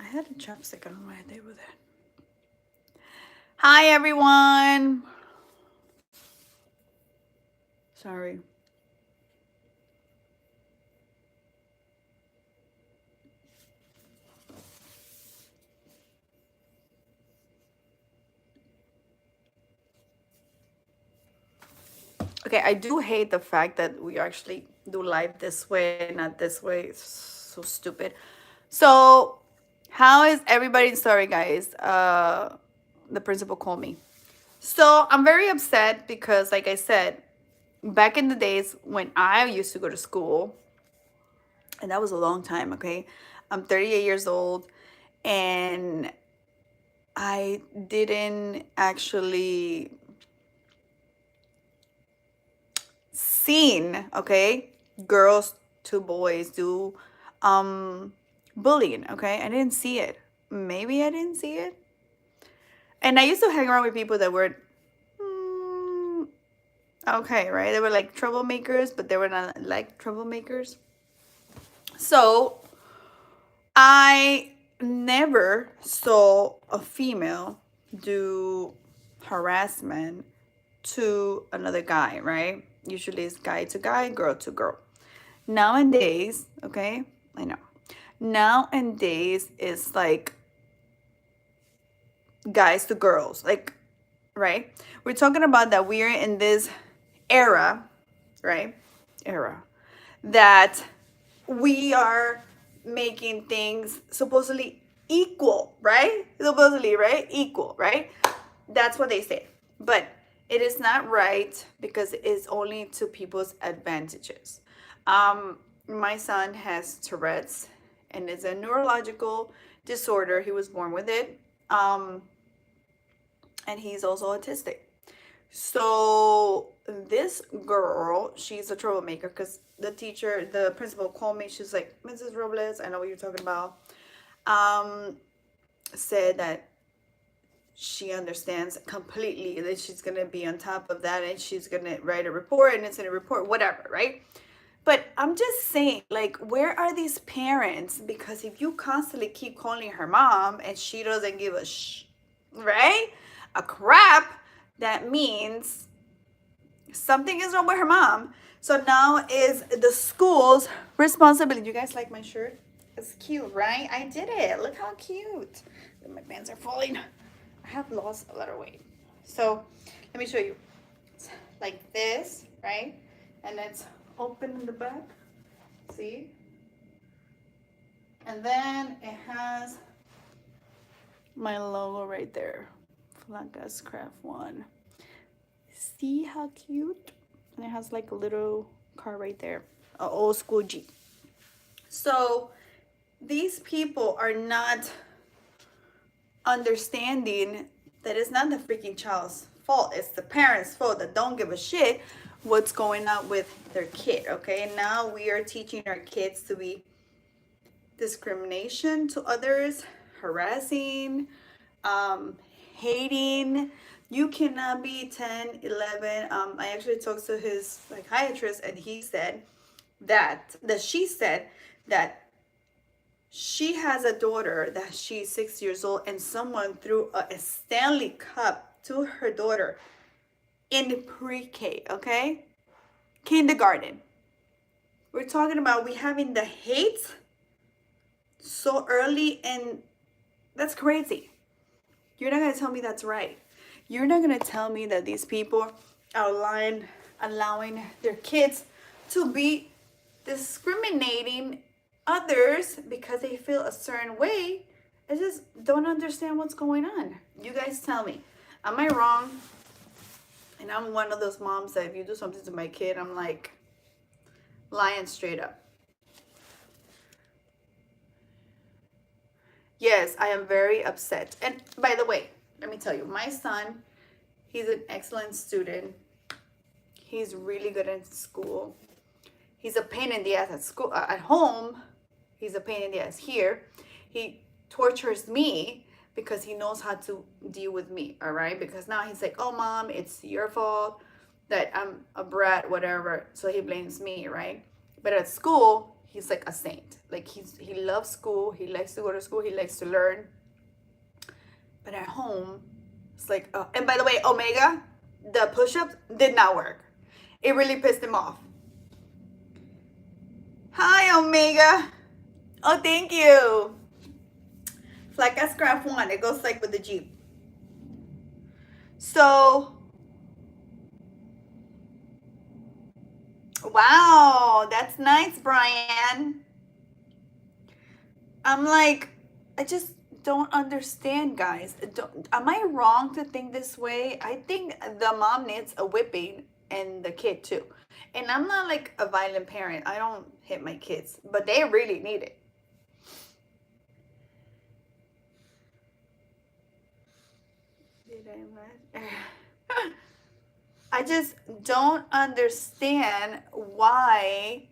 had a chopstick. I don't know why I did with it. Hi, everyone. Sorry. Okay, I do hate the fact that we actually do live this way, not this way. It's so stupid. So, how is everybody? Sorry, guys. The principal called me. So, I'm very upset because, like I said, back in the days when I used to go to school, and that was a long time, okay? I'm 38 years old, and I didn't actually seen, okay, girls to boys do um bullying, okay? I didn't see it. Maybe I didn't see it. And I used to hang around with people that were mm, okay, right? They were like troublemakers, but they were not like troublemakers. So I never saw a female do harassment to another guy, right? Usually it's guy to guy, girl to girl. Nowadays, okay, I know. Nowadays it's like guys to girls, like, right? We're talking about that we're in this era, right? Era that we are making things supposedly equal, right? Supposedly, right? Equal, right? That's what they say. But it is not right because it's only to people's advantages. My son has Tourette's and it's a neurological disorder. He was born with it. And he's also autistic. So this girl, she's a troublemaker because the principal called me. She's like, Mrs. Robles, I know what you're talking about. Said that she understands completely that she's gonna be on top of that and she's gonna write a report and it's in a report, whatever, right? But I'm just saying, like, where are these parents? Because if you constantly keep calling her mom and she doesn't give right? A crap, that means something is wrong with her mom. So now is the school's responsibility. You guys like my shirt? It's cute, right? I did it. Look how cute. My pants are falling. I have lost a lot of weight. So let me show you. It's like this, right? And it's open in the back. See? And then it has my logo right there. Flaka's Craft One. See how cute? And it has like a little car right there. An old school Jeep. So these people are not understanding that it's not the freaking child's fault. It's the parents' fault that don't give a shit what's going on with their kid, okay? And now we are teaching our kids to be discrimination to others, harassing, hating. You cannot be 10, 11. I actually talked to his psychiatrist and he said that she said that she has a daughter that she's 6 years old and someone threw a Stanley Cup to her daughter in pre-K, okay? Kindergarten. We're talking about we having the hate so early, and that's crazy. You're not gonna tell me that's right. You're not gonna tell me that these people are allowing their kids to be discriminating others because they feel a certain way. I just don't understand what's going on. You guys tell me, am I wrong? And I'm one of those moms that if you do something to my kid, I'm like lying straight up. Yes, I am very upset. And by the way, let me tell you, my son, he's an excellent student. He's really good at school. He's a pain in the ass at school. At home, he's a pain in the ass. Here, he tortures me because he knows how to deal with me, all right? Because now he's like, oh, mom, it's your fault that I'm a brat, whatever. So he blames me, right? But at school, he's like a saint. Like he loves school. He likes to go to school. He likes to learn. But at home, it's like, and by the way, Omega, the push-ups did not work. It really pissed him off. Hi, Omega. Oh, thank you. Flaka Scrap 1. It goes like with the Jeep. So, wow, that's nice, Brian. I'm like, I just don't understand, guys. Am I wrong to think this way? I think the mom needs a whipping and the kid too. And I'm not like a violent parent. I don't hit my kids, but they really need it. Did I just don't understand why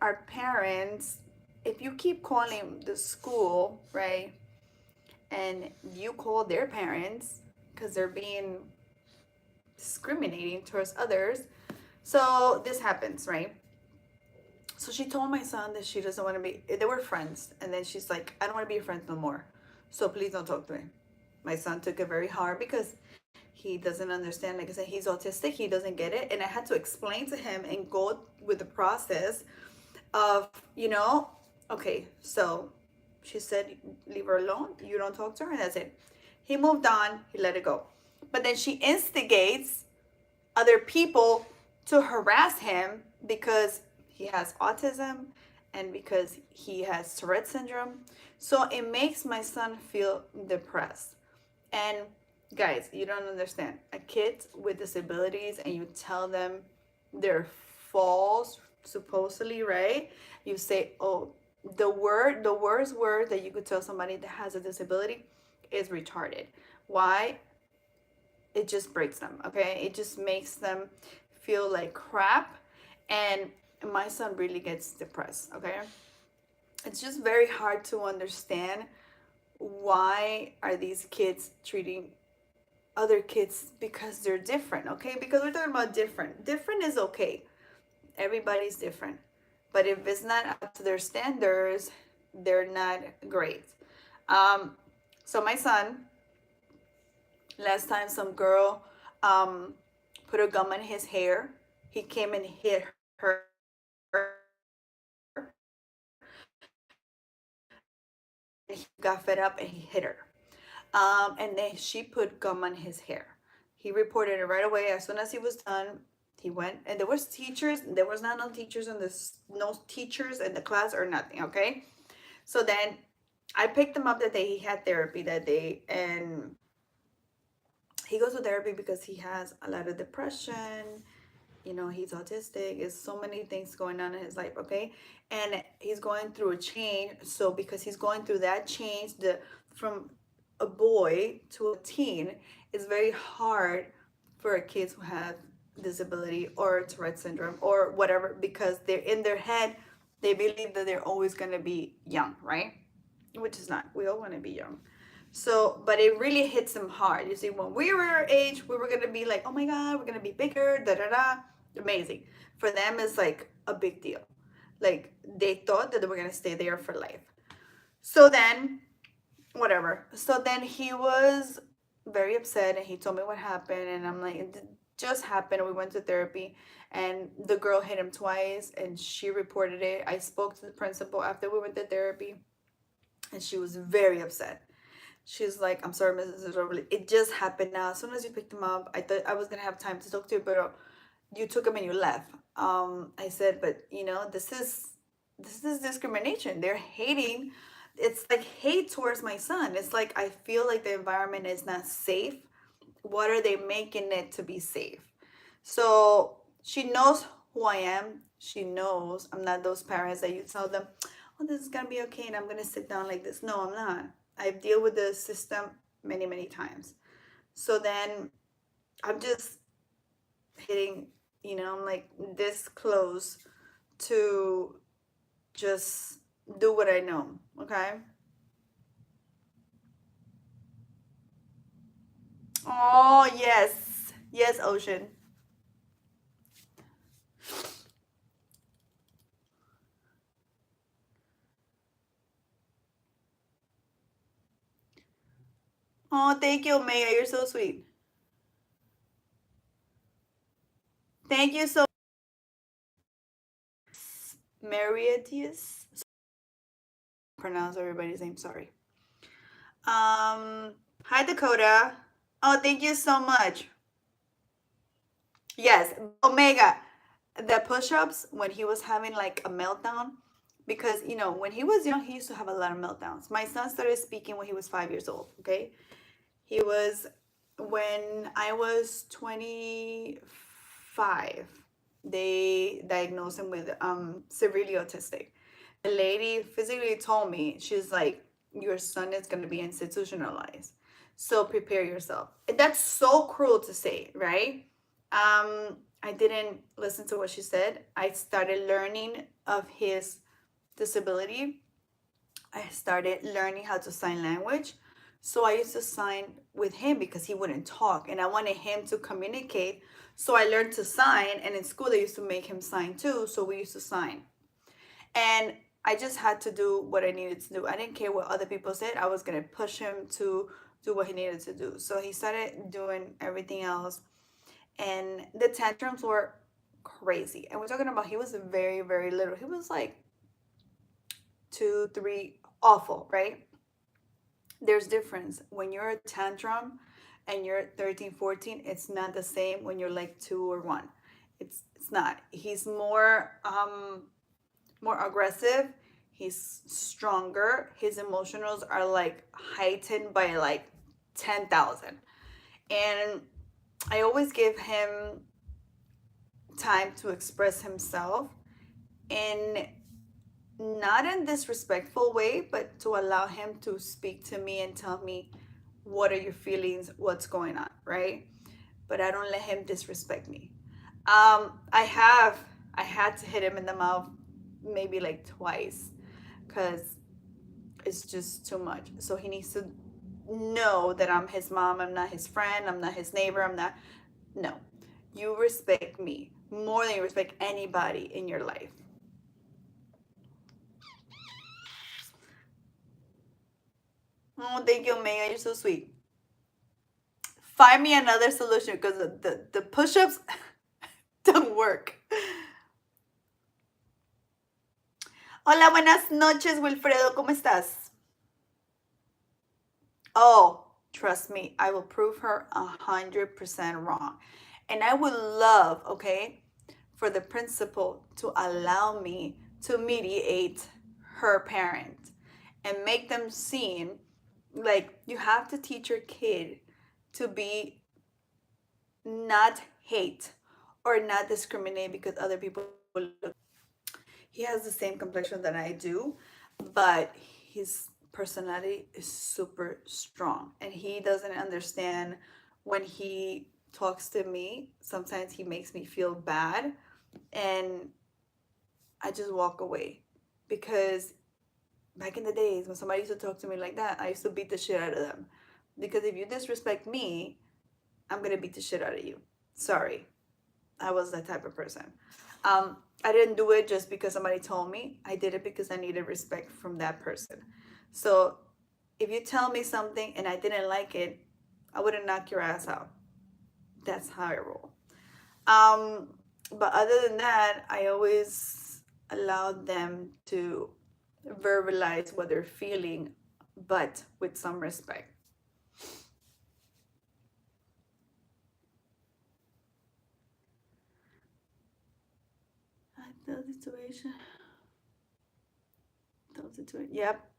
our parents, if you keep calling the school, right, and you call their parents because they're being discriminating towards others. So this happens, right? So she told my son that she doesn't want to be, they were friends. And then she's like, I don't want to be your friend no more. So please don't talk to me. My son took it very hard because he doesn't understand. Like I said, he's autistic. He doesn't get it. And I had to explain to him and go with the process of, okay, so she said, leave her alone. You don't talk to her. And that's it. He moved on. He let it go. But then she instigates other people to harass him because he has autism and because he has Tourette syndrome. So it makes my son feel depressed. And guys, you don't understand. A kid with disabilities and you tell them they're false, supposedly, right? You say, oh, the worst word that you could tell somebody that has a disability is retarded. Why? It just breaks them, okay? It just makes them feel like crap. And my son really gets depressed, okay? It's just very hard to understand why are these kids treating other kids because they're different, okay? Because we're talking about different. Different is okay. Everybody's different. But if it's not up to their standards, they're not great. So my son, last time some girl put a gum in his hair. He came and hit her. He got fed up and he hit her. And then she put gum on his hair. He reported it right away. As soon as he was done, he went, and there was teachers. There was not no teachers in this, no teachers in the class or nothing. Okay, so then I picked him up that day. He had therapy that day, and he goes to therapy because he has a lot of depression. He's autistic. There's so many things going on in his life, okay? And he's going through a change. So because he's going through that change, from a boy to a teen, it's very hard for kids who have disability or Tourette syndrome or whatever, because they're in their head, they believe that they're always going to be young, right? Which is not. We all want to be young. So, but it really hits them hard. You see, when we were our age, we were going to be like, oh my God, we're going to be bigger, da da da. Amazing. For them, it's like a big deal. Like they thought that they were going to stay there for life. So then, whatever. So then he was very upset and he told me what happened. And I'm like, it just happened. We went to therapy and the girl hit him twice and she reported it. I spoke to the principal after we went to therapy and she was very upset. She's like, I'm sorry, Mrs. Robley. It just happened now. As soon as you picked him up, I thought I was going to have time to talk to you, but you took him and you left. I said, but this is discrimination. They're hating. It's like hate towards my son. It's like I feel like the environment is not safe. What are they making it to be safe? So she knows who I am. She knows I'm not those parents that you tell them, oh, this is gonna be okay and I'm gonna sit down like this. No, I'm not. I've dealt with the system many, many times. So then I'm just hitting, I'm like this close to just do what I know, okay? Oh, yes. Yes, Ocean. Oh, thank you, Omega. You're so sweet. Thank you so Marietius. Pronounce everybody's name. Sorry. Hi Dakota. Oh, thank you so much. Yes, Omega. The push-ups when he was having like a meltdown, because when he was young, he used to have a lot of meltdowns. My son started speaking when he was 5 years old. Okay, he was when I was 25. They diagnosed him with severely autistic. The lady physically told me, she's like, your son is going to be institutionalized, so prepare yourself. That's so cruel to say, right? I didn't listen to what she said. I started learning of his disability. I started learning how to sign language. So I used to sign with him because he wouldn't talk and I wanted him to communicate. So I learned to sign, and in school they used to make him sign too. So we used to sign. And I just had to do what I needed to do. I didn't care what other people said. I was going to push him to do what he needed to do. So he started doing everything else. And the tantrums were crazy. And we're talking about, he was very, very little. He was like 2, 3, awful, right? There's difference. When you're a tantrum and you're 13, 14, it's not the same when you're like 2 or 1. It's not. He's more aggressive. He's stronger. His emotionals are like heightened by like 10,000. And I always give him time to express himself in not in disrespectful way, but to allow him to speak to me and tell me what are your feelings, what's going on, right? But I don't let him disrespect me. I had to hit him in the mouth maybe like twice because it's just too much. So he needs to know that I'm his mom. I'm not his friend. I'm not his neighbor. I'm not. No, you respect me more than you respect anybody in your life. Oh, thank you, Omega. You're so sweet. Find me another solution because the push ups don't work. Hola, buenas noches, Wilfredo. ¿Cómo estás? Oh, trust me, I will prove her 100% wrong. And I would love, okay, for the principal to allow me to mediate her parent and make them seem like you have to teach your kid to be not hate or not discriminate because other people look. He has the same complexion that I do, but his personality is super strong and he doesn't understand when he talks to me. Sometimes he makes me feel bad and I just walk away because back in the days when somebody used to talk to me like that, I used to beat the shit out of them. Because if you disrespect me, I'm gonna beat the shit out of you. Sorry, I was that type of person. I didn't do it just because somebody told me. I did it because I needed respect from that person. So if you tell me something and I didn't like it, I wouldn't knock your ass out. That's how I roll. Um, but other than that, I always allow them to verbalize what they're feeling, but with some respect. The situation. The situation. Yep.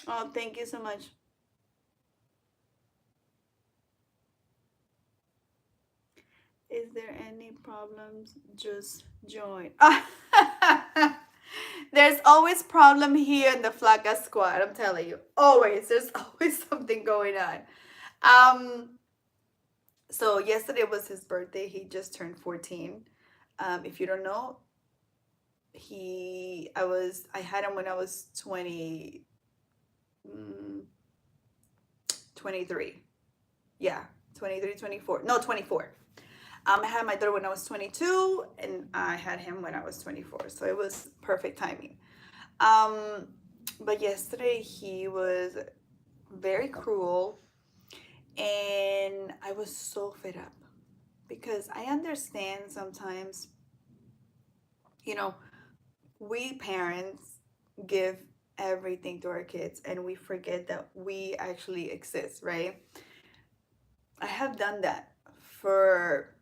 Oh, thank you so much. Is there any problems? Just join. There's always problem here in the Flaka squad. I'm telling you, always. There's always something going on. Um, so yesterday was his birthday. He just turned 14. If you don't know, I had him when I was 20, mm, 23. Yeah, 23, 24. No, 24. I had my daughter when I was 22, and I had him when I was 24. So it was perfect timing. Um, But yesterday he was very cruel, and I was so fed up because I understand sometimes, you know, we parents give everything to our kids and we forget that we actually exist, right? I have done that for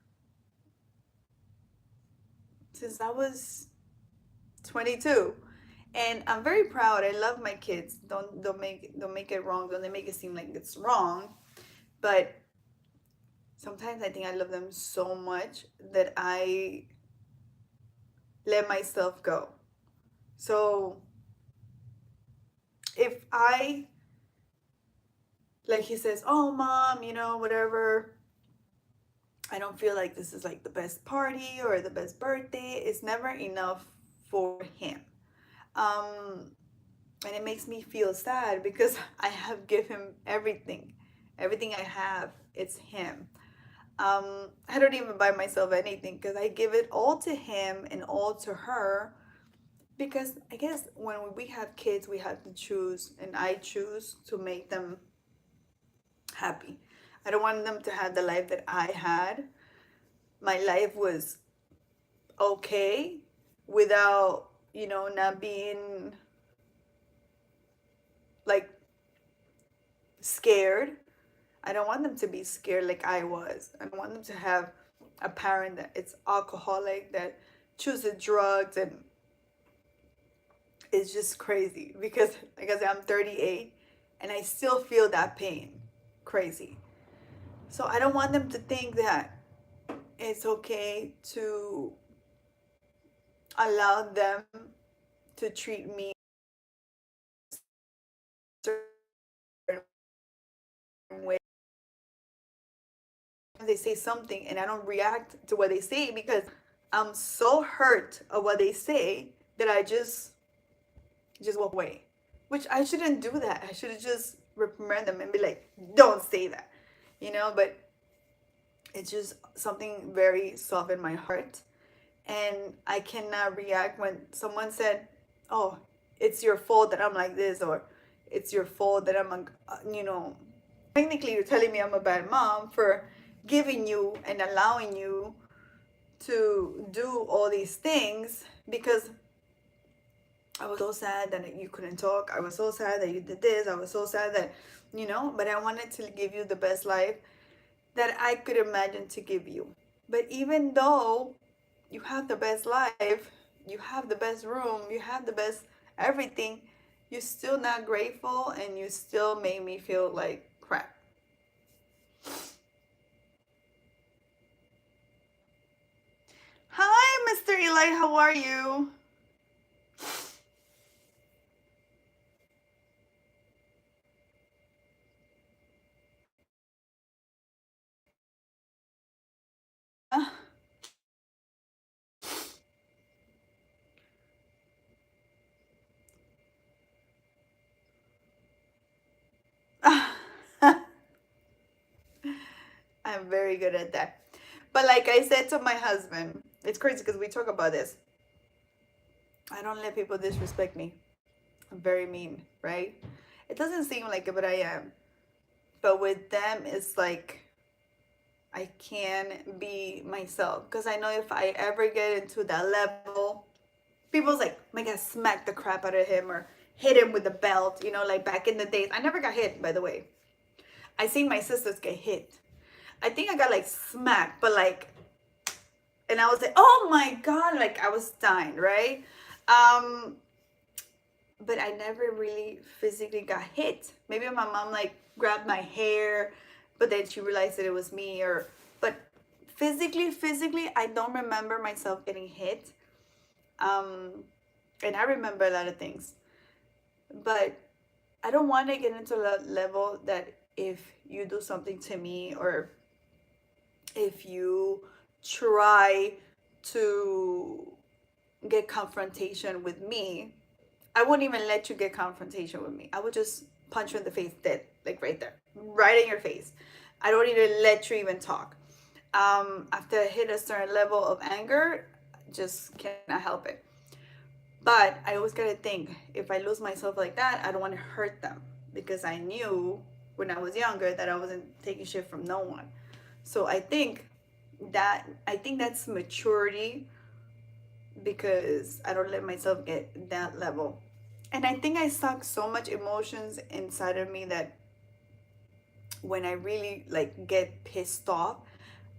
since I was 22. And I'm very proud. I love my kids. Don't make it wrong. Don't make it seem like it's wrong. But sometimes I think I love them so much that I let myself go. So if I, like he says, "Oh mom, whatever, I don't feel like this is like the best party or the best birthday," it's never enough for him. Um and it makes me feel sad because I have given him everything. Everything I have, it's him. I don't even buy myself anything because I give it all to him and all to her. Because I guess when we have kids, we have to choose, and I choose to make them happy. I don't want them to have the life that I had. My life was okay without, not being like scared. I don't want them to be scared like I was. I don't want them to have a parent that it's alcoholic, that chooses drugs, and it's just crazy because, like I said, I'm 38 and I still feel that pain. Crazy. So I don't want them to think that it's okay to allow them to treat me a certain way. They say something and I don't react to what they say because I'm so hurt of what they say that I just walk away. Which I shouldn't do that. I should have just reprimand them and be like, don't say that. But it's just something very soft in my heart. And I cannot react when someone said, "Oh, it's your fault that I'm like this," or "It's your fault that I'm technically you're telling me I'm a bad mom for giving you and allowing you to do all these things because I was so sad that you couldn't talk. I was so sad that you did this. I was so sad that, but I wanted to give you the best life that I could imagine to give you. But even though you have the best life, you have the best room, you have the best everything, you're still not grateful and you still make me feel like crap." Hi, Mr. Eli, how are you? I'm very good at that. But like I said to my husband, it's crazy because we talk about this. I don't let people disrespect me. I'm very mean, right? It doesn't seem like it, but I am. But with them, it's like I can be myself. Because I know if I ever get into that level, people's like, "Oh my God, smack the crap out of him or hit him with a belt," like back in the days. I never got hit, by the way. I seen my sisters get hit. I think I got like smacked, but like, and I was like, "Oh my God," like I was dying, right? Um, but I never really physically got hit. Maybe my mom like grabbed my hair, but then she realized that it was me, but physically, I don't remember myself getting hit. Um, and I remember a lot of things, but I don't want to get into that level that if you do something to me or if you try to get confrontation with me, I wouldn't even let you get confrontation with me. I would just punch you in the face dead, like right there, right in your face. I don't even let you even talk. After I hit a certain level of anger, just cannot help it. But I always gotta think, if I lose myself like that, I don't want to hurt them, because I knew when I was younger that I wasn't taking shit from no one. So I think that's maturity, because I don't let myself get that level. And I think I suck so much emotions inside of me that when I really like get pissed off,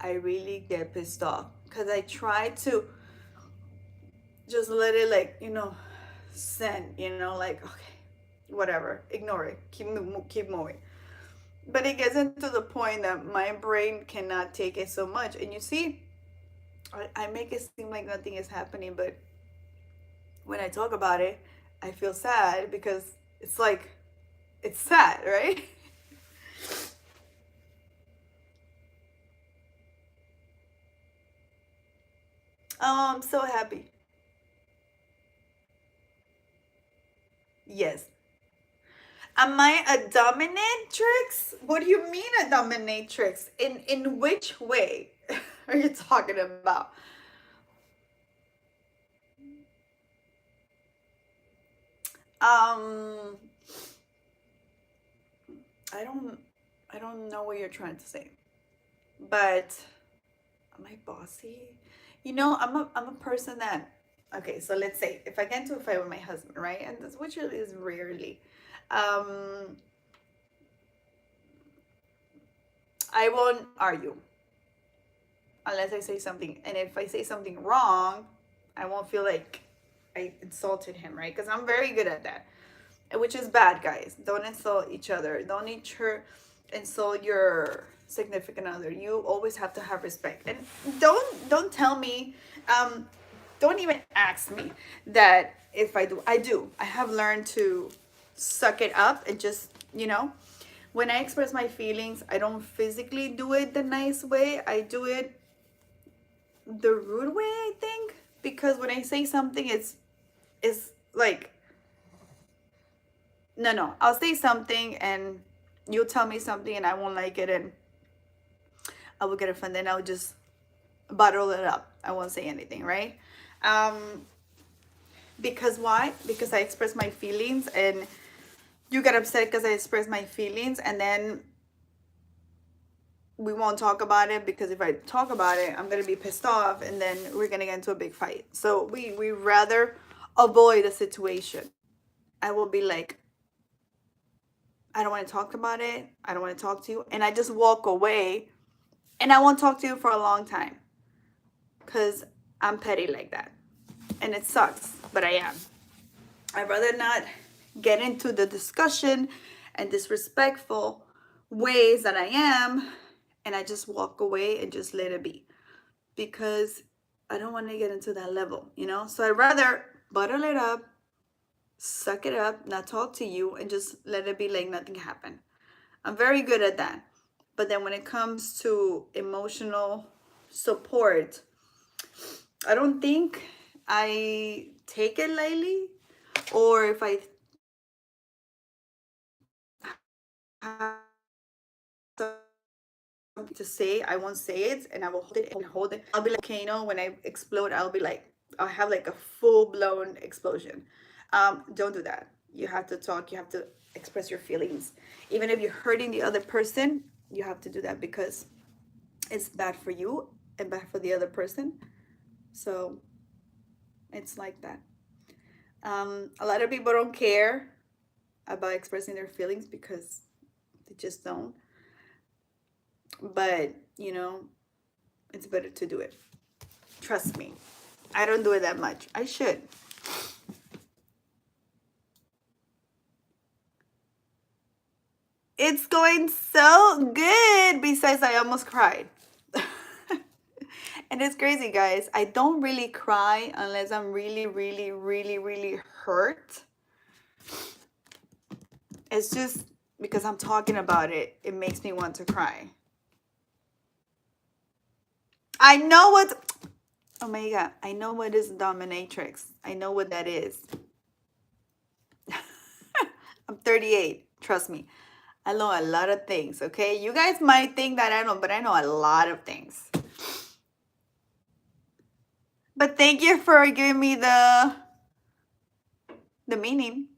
I really get pissed off, because I try to just let it, like, send, like, okay, whatever, ignore it, keep moving. But it gets into the point that my brain cannot take it so much. And you see, I make it seem like nothing is happening, but when I talk about it, I feel sad, because it's like, it's sad, right? Oh, I'm so happy. Yes. Am I a dominatrix? What do you mean a dominatrix? In which way are you talking about? Um, I don't I don't know what you're trying to say. But am I bossy? I'm a person that, okay, so let's say if I get into a fight with my husband, right? And this, which is rarely. Um, I won't argue unless I say something. And if I say something wrong, I won't feel like I insulted him, right? Because I'm very good at that, which is bad, guys. Don't insult each other. Don't insult your significant other. You always have to have respect, and don't tell me, um, don't even ask me that if I have learned to suck it up and just, when I express my feelings, I don't physically do it the nice way. I do it the rude way, I think, because when I say something, it's like, no, I'll say something and you'll tell me something and I won't like it, and I will get offended and I'll just bottle it up. I won't say anything, right? Um, because why? Because I express my feelings and you get upset because I express my feelings, and then we won't talk about it, because if I talk about it, I'm gonna be pissed off and then we're gonna get into a big fight. So we rather avoid a situation. I will be like, I don't want to talk about it. I don't want to talk to you. And I just walk away, and I won't talk to you for a long time, because I'm petty like that. And it sucks, but I am. I'd rather not get into the discussion and disrespectful ways that I am, and I just walk away and just let it be, because I don't want to get into that level. So I'd rather bottle it up, suck it up, not talk to you, and just let it be like nothing happened. I'm very good at that. But then when it comes to emotional support, I don't think I take it lightly. Or if I have something to say, I won't say it, and I will hold it and hold it. I'll be like, okay, when I explode, I'll have like a full blown explosion. Don't do that. You have to talk, you have to express your feelings. Even if you're hurting the other person, you have to do that, because it's bad for you and bad for the other person. So it's like that. A lot of people don't care about expressing their feelings because they just don't. But, it's better to do it. Trust me. I don't do it that much. I should. It's going so good. Besides, I almost cried. And it's crazy, guys. I don't really cry unless I'm really, really, really, really hurt. It's just because I'm talking about it, it makes me want to cry. I know what. Oh my God. I know what is dominatrix. I know what that is. I'm 38. Trust me. I know a lot of things, okay? You guys might think that I don't, but I know a lot of things. But thank you for giving me the The meaning.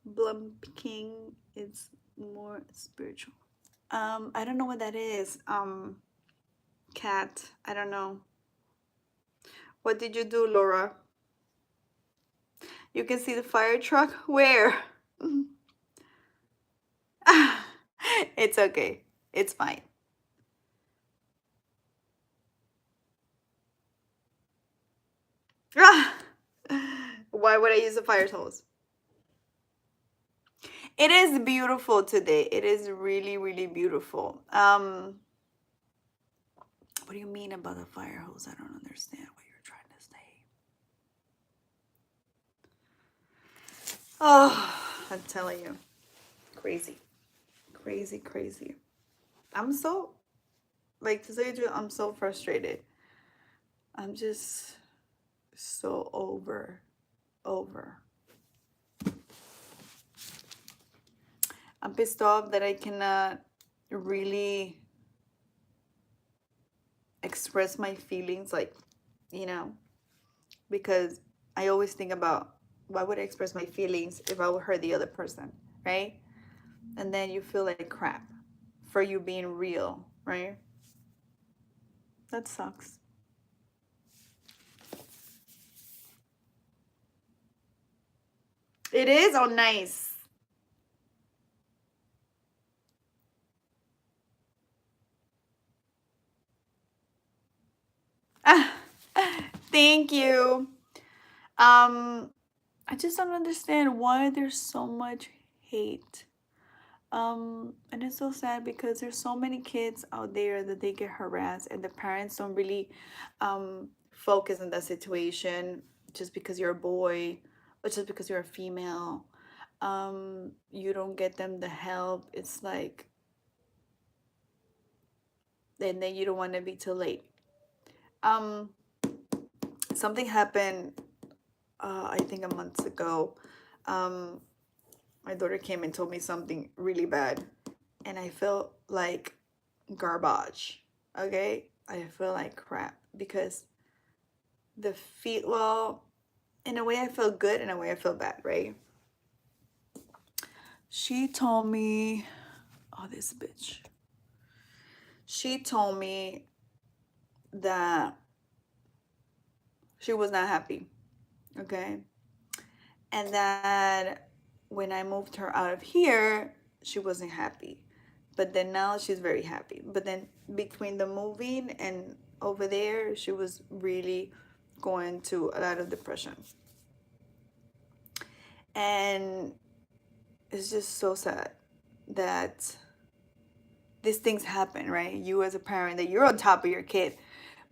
Blumpking is more spiritual. I don't know what that is. Cat. I don't know. What did you do, Laura? You can see the fire truck. Where? It's okay. It's fine. Why would I use a fire hose? It is beautiful today. It is really, really beautiful. What do you mean about the fire hose? I don't understand what you're trying to say. Oh, I'm telling you. Crazy. Crazy, crazy. I'm so, like, to say the truth, I'm so frustrated. I'm just so over. I'm pissed off that I cannot really express my feelings, like, you know, because I always think about why would I express my feelings if I would hurt the other person, right? And then you feel like crap for you being real, right? That sucks. It is. Oh, nice. Thank you. I just don't understand why there's so much hate. And it's so sad because there's so many kids out there that they get harassed and the parents don't really focus on that situation just because you're a boy or just because you're a female. You don't get them the help. It's like, and then you don't want to be too late. Um, Something happened, I think a month ago. Um, my daughter came and told me something really bad, and I felt like garbage. Okay, I feel like crap because well, in a way I feel good, in a way I feel bad, right? She told me, oh, this bitch. She told me that she was not happy, okay? And that when I moved her out of here, she wasn't happy. But then now she's very happy. But then between the moving and over there, she was really going to a lot of depression. And it's just so sad that these things happen, right? You as a parent, that you're on top of your kid,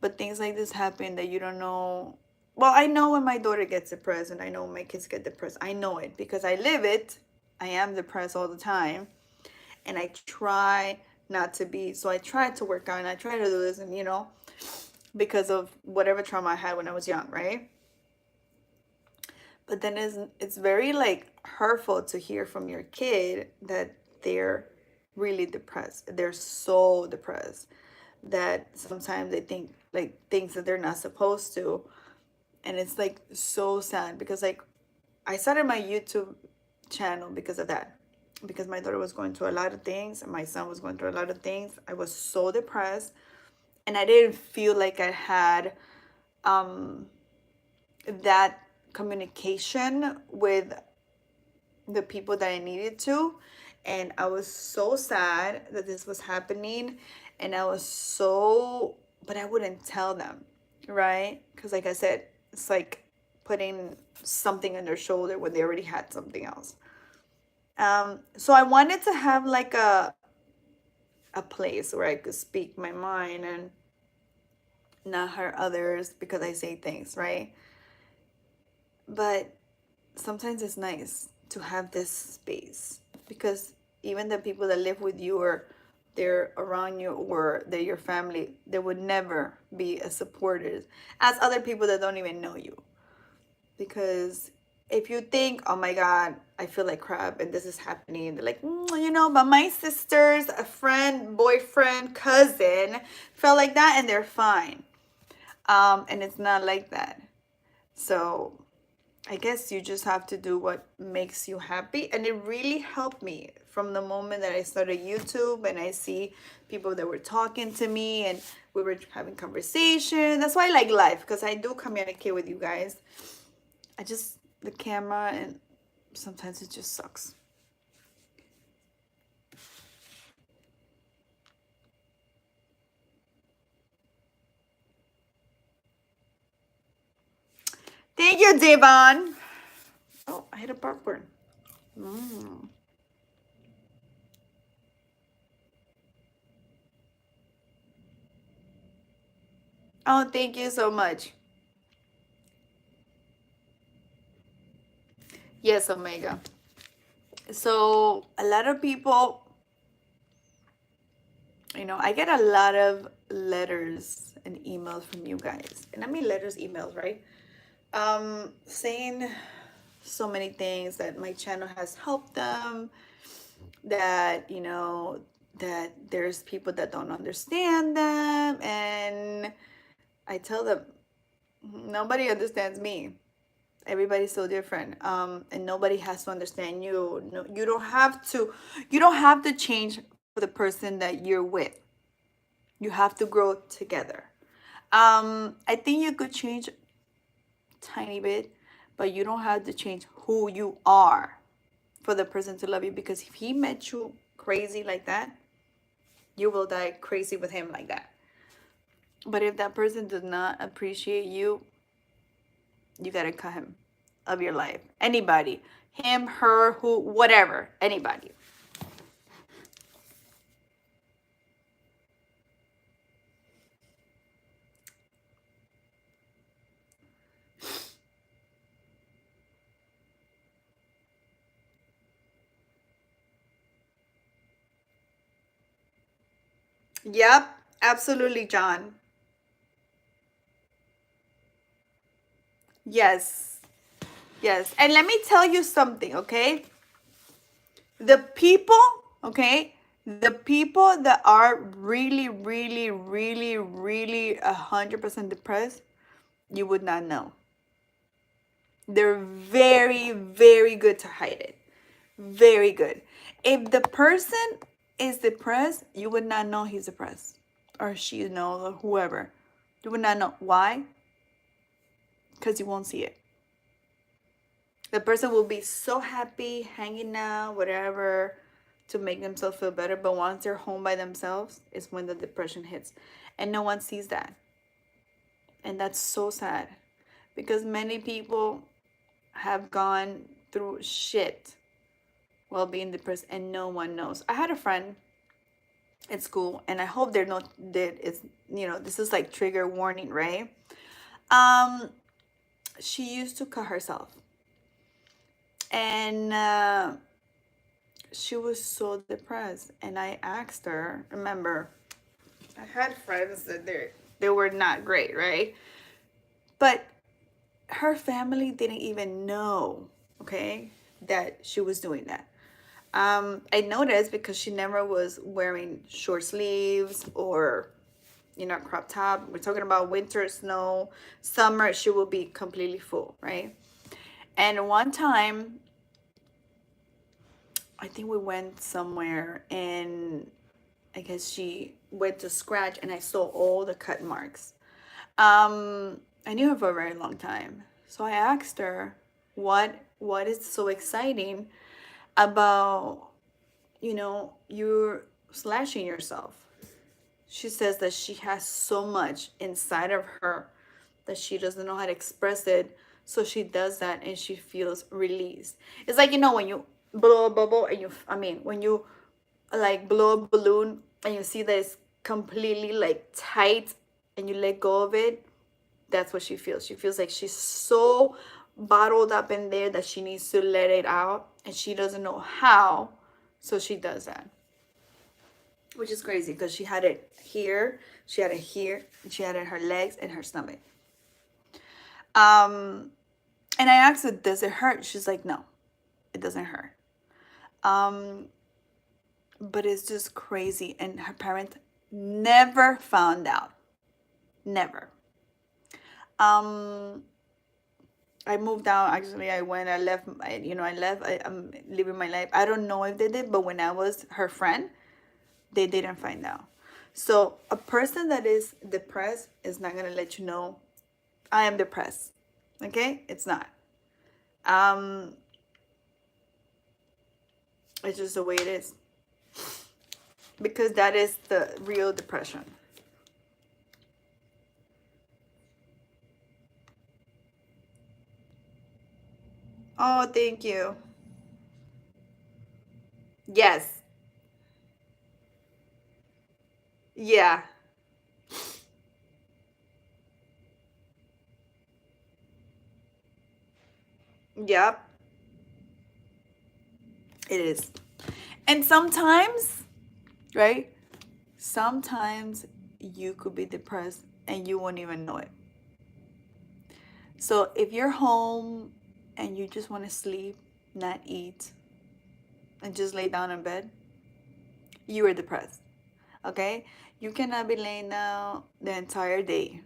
but things like this happen that you don't know. Well, I know when my daughter gets depressed, and I know when my kids get depressed. I know it because I live it. I am depressed all the time, and I try not to be. So I try to work on. I try to do this, and because of whatever trauma I had when I was young, right? But then it's very like hurtful to hear from your kid that they're really depressed. They're so depressed that sometimes they think like things that they're not supposed to. And it's like so sad because like I started my YouTube channel because of that. Because my daughter was going through a lot of things and my son was going through a lot of things. I was so depressed and I didn't feel like I had um that communication with the people that I needed to. And I was so sad that this was happening. And I was so, but I wouldn't tell them, right? Because, like I said, it's like putting something on their shoulder when they already had something else. So I wanted to have like a place where I could speak my mind and not hurt others because I say things, right? But sometimes it's nice to have this space because even the people that live with you or they're around you or they're your family, they would never be as supportive as other people that don't even know you because if you think, oh my God, I feel like crap and this is happening, they're like, you know, but my sisters, a friend, boyfriend, cousin felt like that and they're fine. And it's not like that. So I guess you just have to do what makes you happy. And it really helped me from the moment that I started YouTube and I see people that were talking to me and we were having conversation. That's why I like live, because I do communicate with you guys. I just, the camera, and sometimes it just sucks. Thank you, Devon. Oh, I hit a popcorn. Oh, thank you so much. Yes, Omega. So a lot of people, you know, I get a lot of letters and emails from you guys. And I mean letters, emails, right? Saying so many things, that my channel has helped them, that, you know, that there's people that don't understand them. And I tell them, nobody understands me. Everybody's so different. And nobody has to understand you. No, you don't have to, you don't have to change for the person that you're with. You have to grow together. I think you could change a tiny bit, but you don't have to change who you are for the person to love you, because if he met you crazy like that, you will die crazy with him like that. But if that person does not appreciate you, you gotta cut him of your life. Anybody, him, her, who, whatever, anybody. Yep, absolutely, John. Yes, yes. And let me tell you something, okay? The people, okay? The people that are really, really, really, really 100% depressed, you would not know. They're very, very good to hide it. Very good. If the person is depressed, you would not know he's depressed. Or she, you know, or whoever. You would not know. Why? Because you won't see it. The person will be so happy, hanging out, whatever, to make themselves feel better. But once they're home by themselves, is when the depression hits. And no one sees that. And that's so sad. Because many people have gone through shit while being depressed and no one knows. I had a friend at school, and I hope they're not, that it's, you know, this is like trigger warning, right? Um, she used to cut herself. And she was so depressed. And I asked her, remember, I had friends that they were not great, right? But her family didn't even know, okay, that she was doing that. I noticed because she never was wearing short sleeves or, you know, crop top. We're talking about winter, snow, summer, she will be completely full, right? And one time, I think we went somewhere and I guess she went to scratch and I saw all the cut marks. I knew her for a very long time. So I asked her, what is so exciting about, you know, you're slashing yourself? She says that she has so much inside of her that she doesn't know how to express it. So she does that and she feels released. It's like, you know, when you blow a bubble and when you like blow a balloon and you see that it's completely like tight and you let go of it, that's what she feels. She feels like she's so bottled up in there that she needs to let it out and she doesn't know how. So she does that, which is crazy because she had it here, she had it here, and she had it in her legs and her stomach. Um, And I asked her, does it hurt? She's like, no, it doesn't hurt. Um, but it's just crazy. And her parents never found out. Never. Um, I moved out. Actually, I went. I left. I left. I'm living my life. I don't know if they did, but when I was her friend, they didn't find out. So a person that is depressed is not gonna let you know, I am depressed. Okay, it's not. Um, it's just the way it is because that is the real depression. Oh, thank you. Yes. Yeah. Yep. It is. And sometimes, right? Sometimes you could be depressed and you won't even know it. So if you're home and you just want to sleep, not eat, and just lay down in bed, you are depressed. Okay? You cannot be laying down the entire day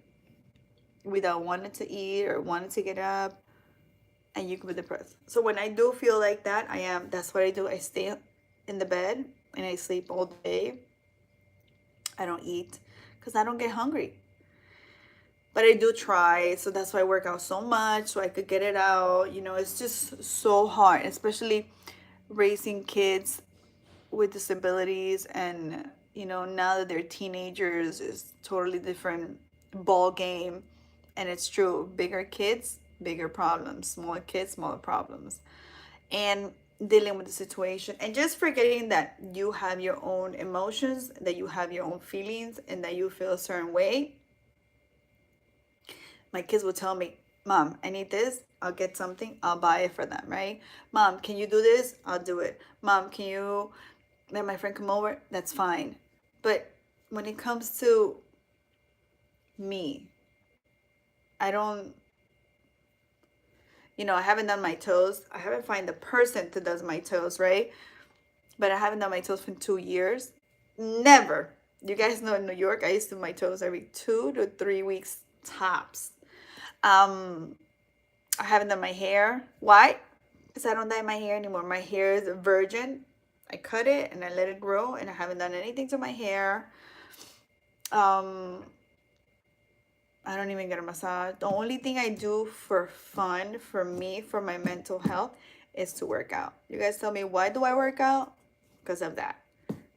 without wanting to eat or wanting to get up, and you could be depressed. So when I do feel like that, I am. That's what I do. I stay in the bed and I sleep all day. I don't eat because I don't get hungry. But I do try, so that's why I work out so much so I could get it out. It's just so hard, especially raising kids with disabilities, and now that they're teenagers is totally different ball game. And it's true, bigger kids, bigger problems, smaller kids, smaller problems. And dealing with the situation and just forgetting that you have your own emotions, that you have your own feelings, and that you feel a certain way. My kids will tell me, Mom, I need this. I'll get something. I'll buy it for them, right? Mom, can you do this? I'll do it. Mom, can you let my friend come over? That's fine. But when it comes to me, I don't, I haven't done my toes. I haven't found the person that does my toes, right? But I haven't done my toes for 2 years. Never. You guys know in New York, I used to do my toes every 2 to 3 weeks tops. Um, I haven't done my hair. Why? Because I don't dye my hair anymore. My hair is a virgin. I cut it and I let it grow, and I haven't done anything to my hair. Um, I don't even get a massage. The only thing I do for fun, for me, for my mental health, is to work out. You guys tell me, why do I work out? Because of that.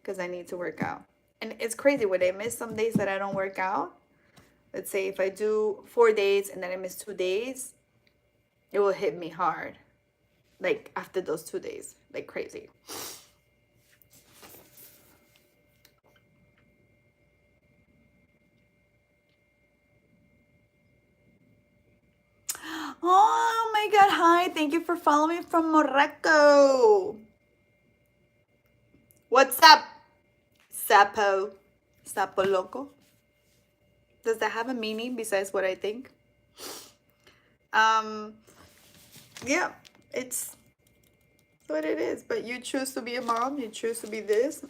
Because I need to work out. And it's crazy when I miss some days that I don't work out. Let's say if I do 4 days and then I miss 2 days, it will hit me hard. Like after those 2 days, like crazy. Oh my God, hi. Thank you for following me from Morocco. What's up, Sapo? Sapo Loco? Does that have a meaning besides what I think? Um, yeah, it's what it is. But you choose to be a mom, you choose to be this.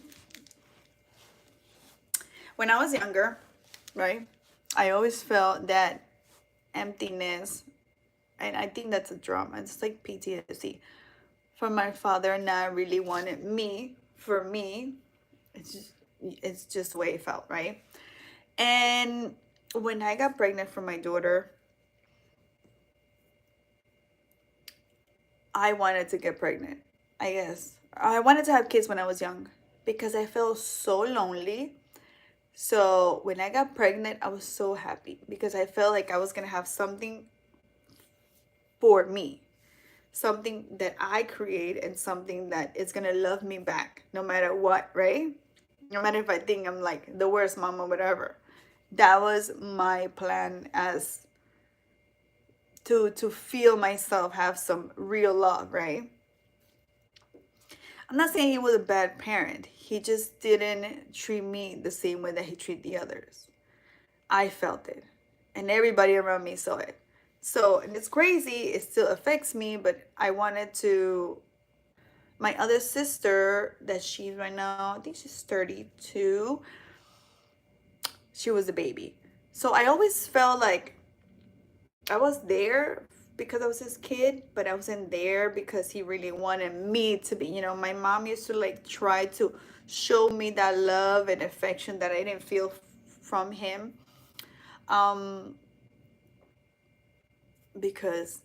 When I was younger, right, I always felt that emptiness, and I think that's a trauma. It's like PTSD from my father not really wanted me for me. It's just the way it felt, right? And when I got pregnant for my daughter, I wanted to get pregnant. I guess I wanted to have kids when I was young because I felt so lonely. So when I got pregnant, I was so happy because I felt like I was gonna have something for me, something that I create, and something that is gonna love me back no matter what, right? No matter if I think I'm like the worst mom or whatever. That was my plan, as to feel myself have some real love, right? I'm not saying he was a bad parent. He just didn't treat me the same way that he treated the others. I felt it. And everybody around me saw it. So, and it's crazy, it still affects me, but I wanted to. My other sister, that she's right now, I think she's 32, she was a baby. So I always felt like I was there because I was his kid, but I wasn't there because he really wanted me to be. You know, my mom used to like try to show me that love and affection that I didn't feel from him. Um, because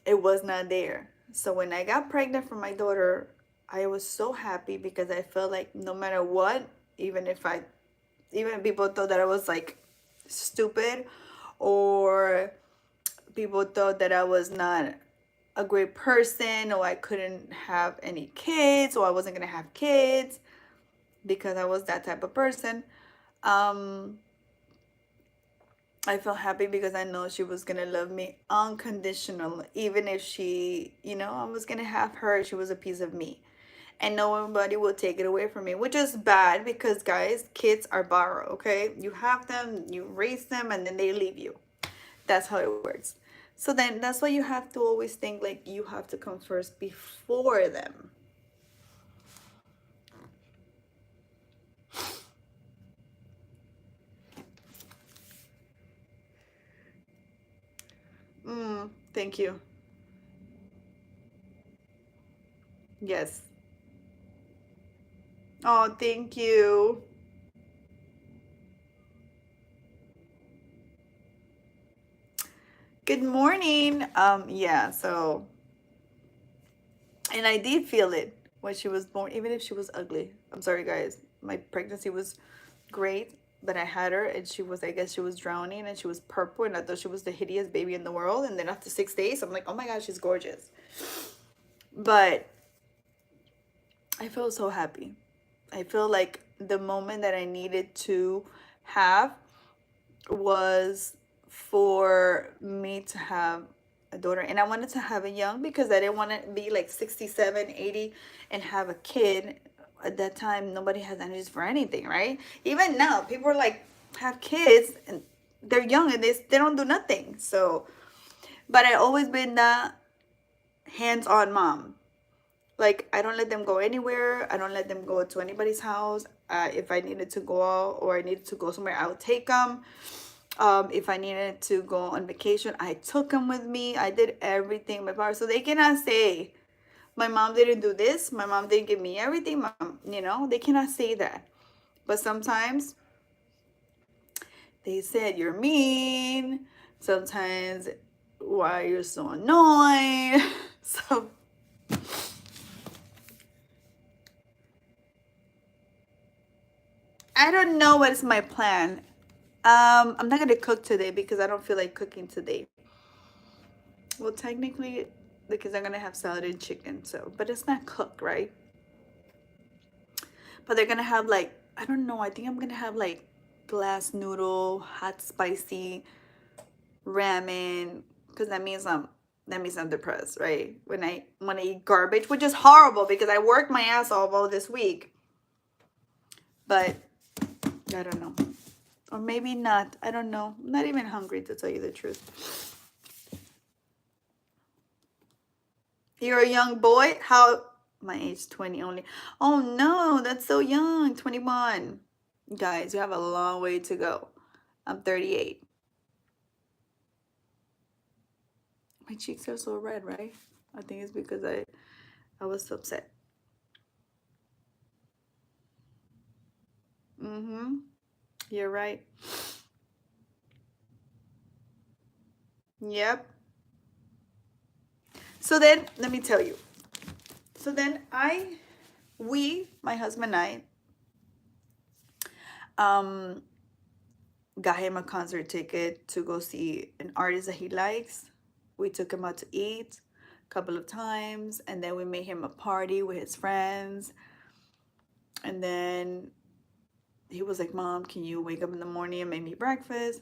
it was not there. So when I got pregnant for my daughter, I was so happy because I felt like no matter what, even if I, even people thought that I was like stupid, or people thought that I was not a great person, or I couldn't have any kids, or I wasn't gonna have kids because I was that type of person. Um, I felt happy because I know she was gonna love me unconditional, even if she, I was gonna have her. She was a piece of me, and nobody will take it away from me, which is bad because guys, kids are borrowed. Okay, you have them, you raise them, and then they leave you. That's how it works. So then that's why you have to always think like you have to come first before them. Thank you. Yes. Oh, thank you. Good morning. Yeah, so, and I did feel it when she was born, even if she was ugly. I'm sorry, guys. My pregnancy was great, but I had her and she was, I guess she was drowning and she was purple and I thought she was the hideous baby in the world. And then after 6 days, I'm like, oh my God, she's gorgeous. But I feel so happy. I feel like the moment that I needed to have was for me to have a daughter. And I wanted to have it young because I didn't want to be like 67, 80 and have a kid. At that time, nobody has energies for anything, right? Even now, people are like, have kids and they're young and they don't do nothing. So, but I always been that hands-on mom. Like, I don't let them go anywhere. I don't let them go to anybody's house. If I needed to go out or I needed to go somewhere, I would take them. If I needed to go on vacation, I took them with me. I did everything in my power. So they cannot say, my mom didn't do this. My mom didn't give me everything. They cannot say that. But sometimes they said, you're mean. Sometimes, why you're so annoying. So I don't know what is my plan. I'm not gonna cook today because I don't feel like cooking today. Well, technically, because I'm gonna have salad and chicken, so but it's not cooked, right? But they're gonna have like, I don't know. I think I'm gonna have like glass noodle, hot spicy ramen, because that means I'm depressed, right? When I eat garbage, which is horrible because I worked my ass off all this week, but I don't know. Or maybe not. I don't know. I'm not even hungry to tell you the truth. You're a young boy? How? My age 20 only. Oh no, that's so young. 21. Guys, you have a long way to go. I'm 38. My cheeks are so red, right? I think it's because I was so upset. Mm-hmm. You're right. Yep. So then, let me tell you. So then my husband and I, um, got him a concert ticket to go see an artist that he likes. We took him out to eat a couple of times, and then we made him a party with his friends. And then he was like, Mom, can you wake up in the morning and make me breakfast?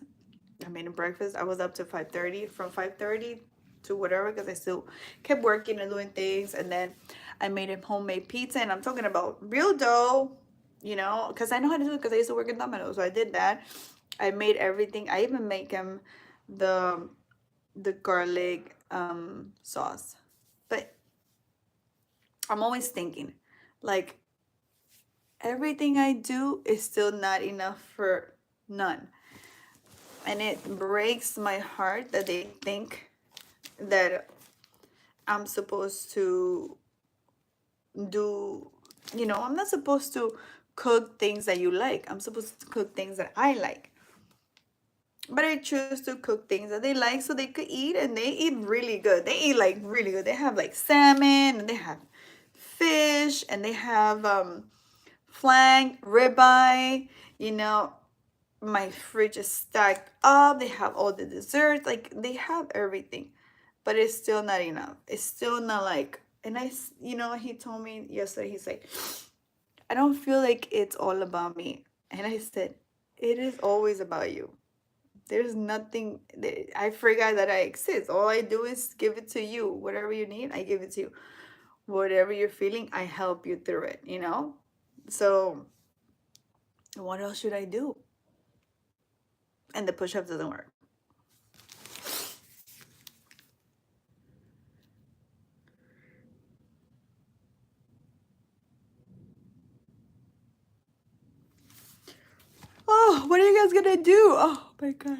I made him breakfast. I was up to 5:30, from 5:30 to whatever, because I still kept working and doing things. And then I made him homemade pizza, and I'm talking about real dough, because I know how to do it because I used to work in Domino's. So I did that. I made everything. I even make him the the garlic sauce. But I'm always thinking, like, everything I do is still not enough for none. And it breaks my heart that they think that I'm supposed to do, I'm not supposed to cook things that you like. I'm supposed to cook things that I like. But I choose to cook things that they like so they could eat, and they eat really good. They eat like really good. They have like salmon, and they have fish, and they have flank, ribeye, you know. My fridge is stacked up. They have all the desserts. Like, they have everything. But it's still not enough. It's still not like, and he told me yesterday, he's like, I don't feel like it's all about me. And I said, it is always about you. There's nothing, I forgot that I exist. All I do is give it to you. Whatever you need, I give it to you. Whatever you're feeling, I help you through it. So what else should I do? And the push-up doesn't work. Oh, what are you guys gonna do? Oh my God.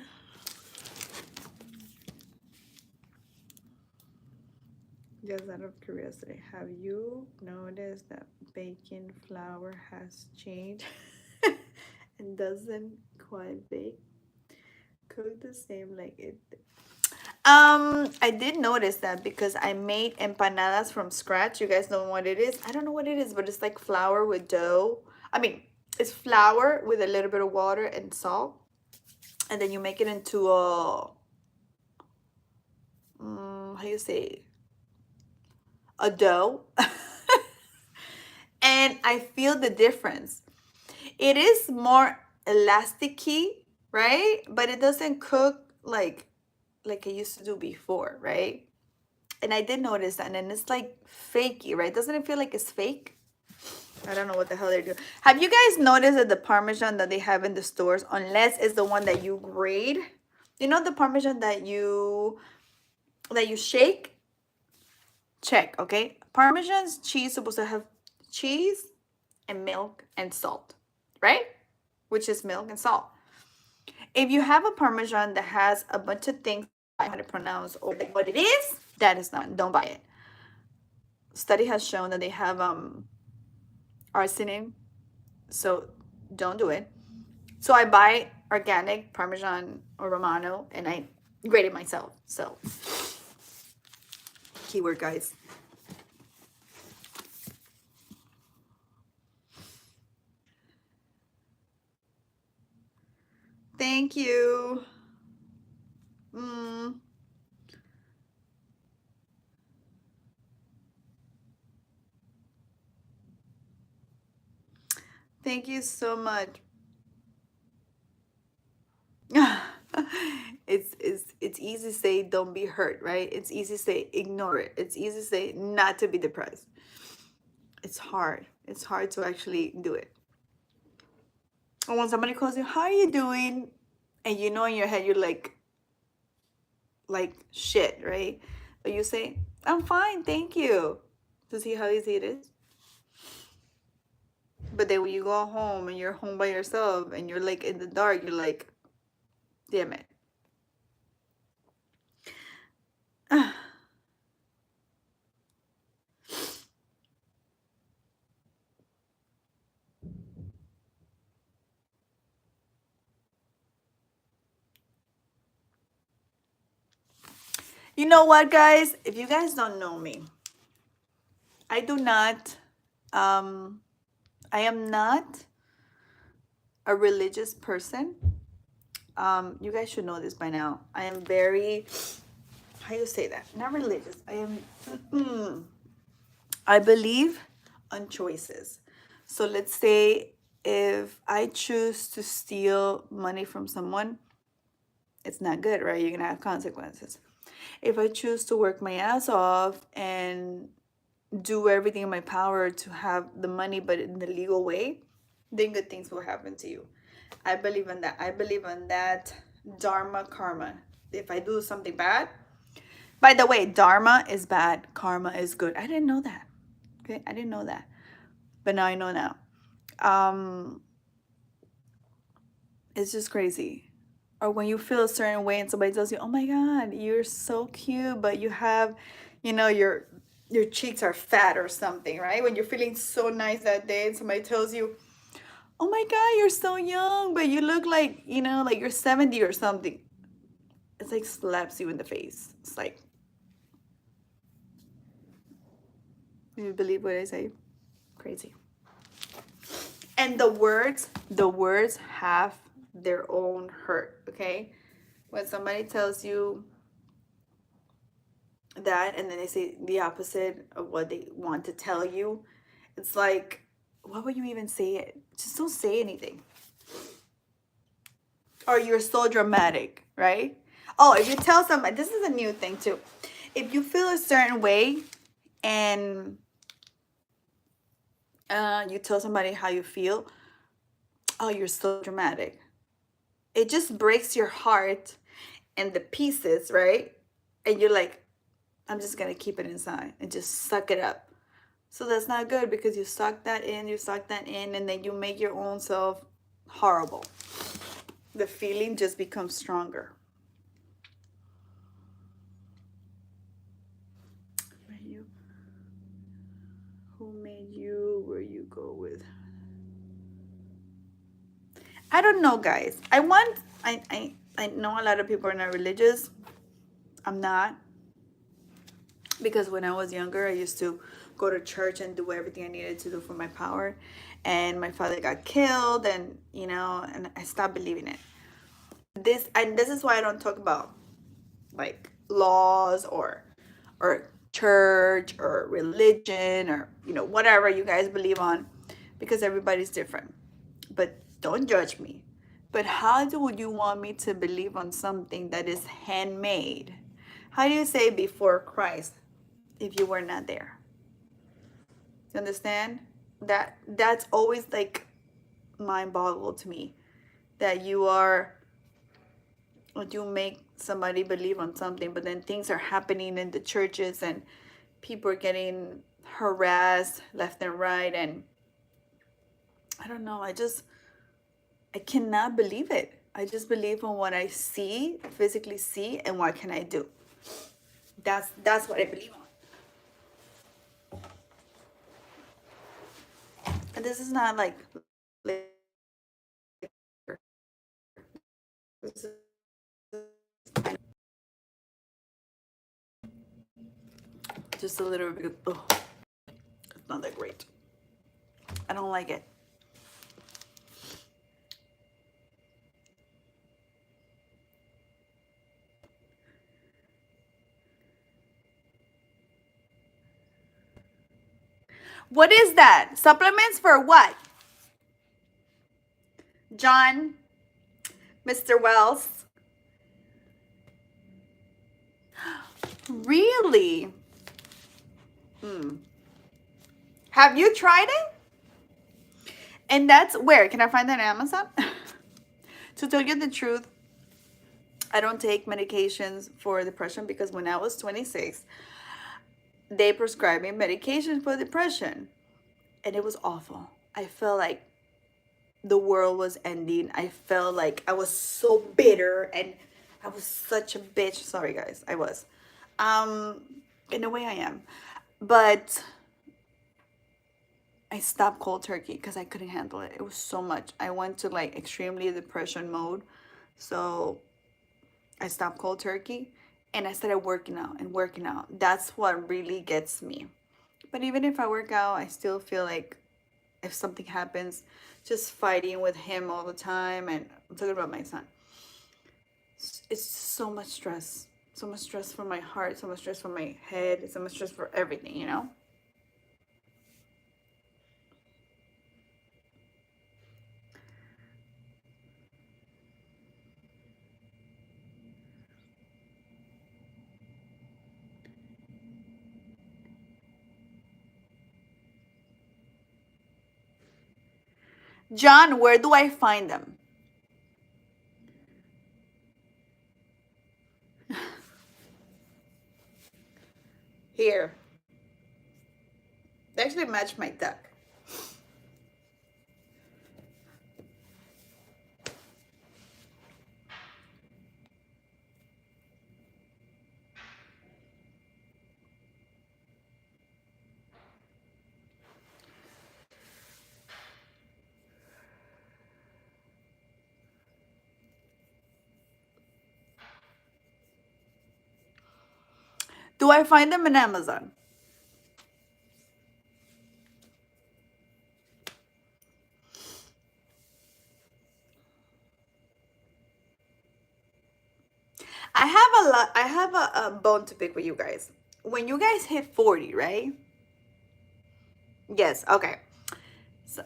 Just out of curiosity, have you noticed that baking flour has changed and doesn't quite bake? Cook the same like it. I did notice that because I made empanadas from scratch. You guys know what it is? I don't know what it is, but it's like flour with dough. I mean, it's flour with a little bit of water and salt, and then you make it into how you say, a dough. And I feel the difference. It is more elasticy, right? But it doesn't cook like it used to do before, right? And I did notice that, and it's like fakey, right? Doesn't it feel like it's fake? I don't know what the hell they're doing. Have you guys noticed that the Parmesan that they have in the stores, unless it's the one that you grate, the Parmesan that you shake? Check, okay? Parmesan's cheese is supposed to have cheese and milk and salt, right? Which is milk and salt. If you have a Parmesan that has a bunch of things I how to pronounce or like what it is, that is not. Don't buy it. Study has shown that they have arsenic, so don't do it. So I buy organic Parmesan or Romano, and I grate it myself. So keyword, guys. Thank you. Thank you so much. It's easy to say don't be hurt, right? It's easy to say ignore it. It's easy to say not to be depressed. It's hard. It's hard to actually do it. And when somebody calls you, how are you doing? And you know in your head you're like shit, right? But you say, I'm fine, thank you. To see how easy it is. But then when you go home and you're home by yourself and you're like in the dark, you're like, damn it. You know what, guys? If you guys don't know me, I do not, I am not a religious person. You guys should know this by now. I am very, how you say that? Not religious. I believe on choices. So let's say if I choose to steal money from someone, it's not good, right? You're gonna have consequences. If I choose to work my ass off and do everything in my power to have the money but in the legal way, then good things will happen to you. I believe in that. I believe in that dharma karma. If I do something bad, By the way, dharma is bad, karma is good. I didn't know that. Okay, I didn't know that, but now I know now. Um, it's just crazy. Or when you feel a certain way and somebody tells you, "Oh my God, you're so cute," but you have, your cheeks are fat or something, right? When you're feeling so nice that day and somebody tells you, "Oh my God, you're so young, but you look like, like you're 70 or something." It's like slaps you in the face. It's like, you believe what I say? Crazy. And the words have their own hurt, okay? When somebody tells you that and then they say the opposite of what they want to tell you, it's like, why would you even say it? Just don't say anything. Or you're so dramatic, right? Oh, if you tell somebody, this is a new thing too. If you feel a certain way and you tell somebody how you feel, oh, you're so dramatic. It just breaks your heart and the pieces, right? And you're like, I'm just gonna keep it inside and just suck it up. So that's not good because you suck that in, and then you make your own self horrible. The feeling just becomes stronger. Who made you? Where you go with? I don't know, guys. I know a lot of people are not religious. I'm not, because when I was younger, I used to go to church and do everything I needed to do for my power, and my father got killed, and and I stopped believing it. This is why I don't talk about like laws or church or religion or whatever you guys believe on, because everybody's different. But don't judge me. But how would you want me to believe on something that is handmade? How do you say before Christ if you were not there? You understand? That's always like mind boggled to me, that you make somebody believe on something, but then things are happening in the churches and people are getting harassed left and right, and I don't know, I cannot believe it. I just believe on what I physically see, and what can I do. That's what I believe on. And this is not like this is just a little bit. Oh, it's not that great. I don't like it. What is that? Supplements for what? John, Mr. Wells. Really? Have you tried it? And that's where? Can I find that on Amazon? To tell you the truth, I don't take medications for depression, because when I was 26, they prescribed me medication for depression. And it was awful. I felt like the world was ending. I felt like I was so bitter and I was such a bitch. Sorry guys, I was. In a way I am. But I stopped cold turkey because I couldn't handle it. It was so much. I went to like extremely depression mode. So I stopped cold turkey and I started working out and working out. That's what really gets me. But even if I work out, I still feel like if something happens, just fighting with him all the time. And I'm talking about my son. It's so much stress. So much stress for my heart, so much stress for my head, so much stress for everything. John, where do I find them? Here. They actually match my duck. Do I find them in Amazon? I have a lot. I have a bone to pick with you guys. When you guys hit 40, right? Yes. Okay. So,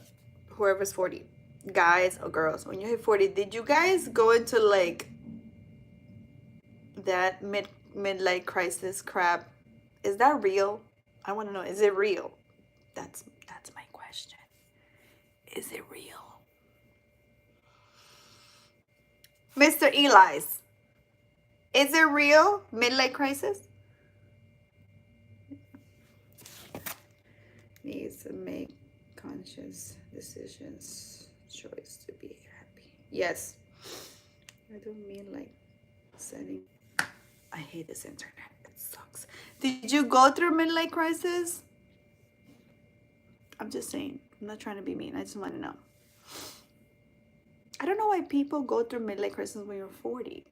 whoever's 40, guys or girls, when you hit 40, did you guys go into like that midlife crisis crap? Is that real? I want to know. Is it real? That's my question. Is it real? Mr. Eli's, is it real midlife crisis? Needs to make conscious decisions, choice to be happy. Yes. I don't mean like setting. I hate this internet. It sucks. Did you go through midlife crisis? I'm just saying. I'm not trying to be mean. I just want to know. I don't know why people go through midlife crisis when you're 40.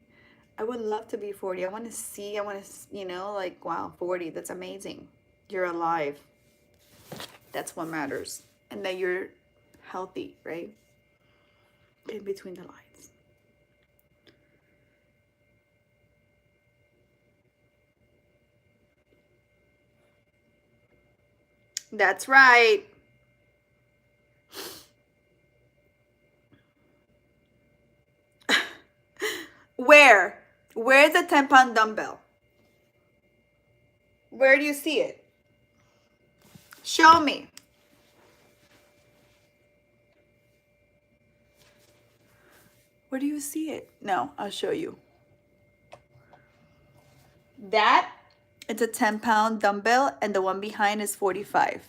I would love to be 40. I want to see. I want to, like, wow, 40. That's amazing. You're alive. That's what matters. And that you're healthy, right? In between the lines. That's right. Where? Where's the 10-pound dumbbell? Where do you see it? Show me. Where do you see it? No, I'll show you. That, it's a 10-pound dumbbell, and the one behind is 45.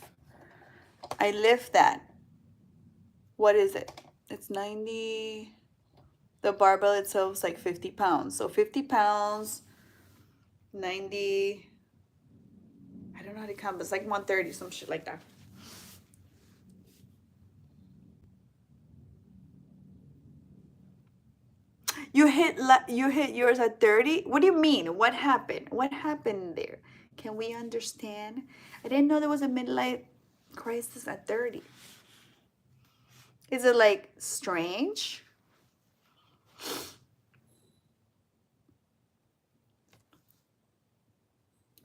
I lift that. What is it? It's 90. The barbell itself is like 50 pounds. So 50 pounds, 90. I don't know how to count, but it's like 130, some shit like that. You hit yours at 30? What do you mean? What happened? What happened there? Can we understand? I didn't know there was a midlife crisis at 30. Is it like strange?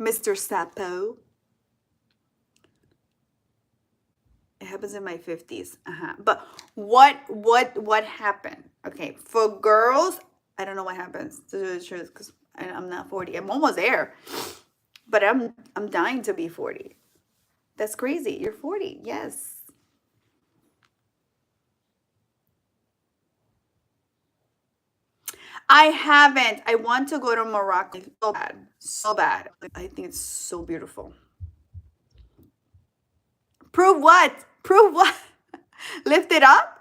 Mr. Sapo. It happens in my 50s. But what happened? Okay, for girls, I don't know what happens, to tell the truth, because I'm not 40. I'm almost there. But I'm dying to be 40. That's crazy. You're 40. Yes. I haven't. I want to go to Morocco so bad. So bad. I think it's so beautiful. Prove what? Prove what? Lift it up?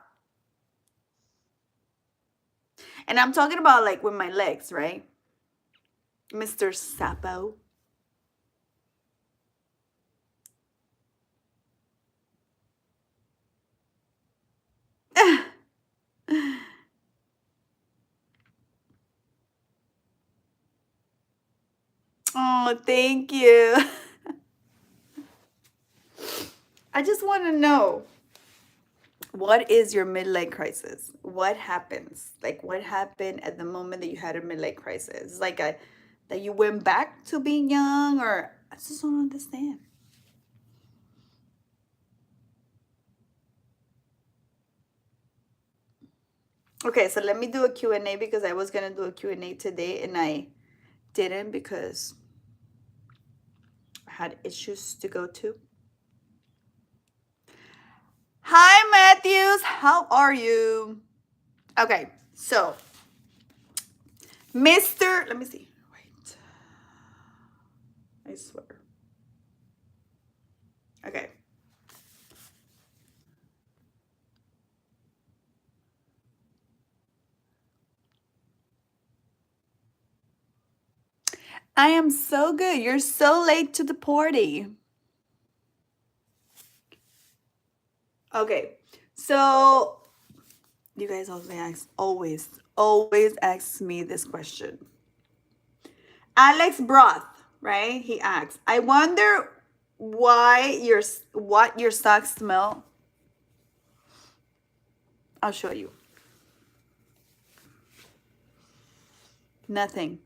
And I'm talking about like with my legs, right? Mr. Sapo. Oh, thank you. I just want to know, what is your midlife crisis? What happens? Like, what happened at the moment that you had a midlife crisis? Like that you went back to being young, or I just don't understand. Okay, so let me do a Q&A, because I was going to do a Q&A today and I didn't because I had issues to go to. Hi, Matthews. How are you? Okay, so let me see. Wait. I swear. I am so good. You're so late to the party. Okay, so you guys always ask me this question. Alex Broth, right? He asks, I wonder what your socks smell. I'll show you. Nothing.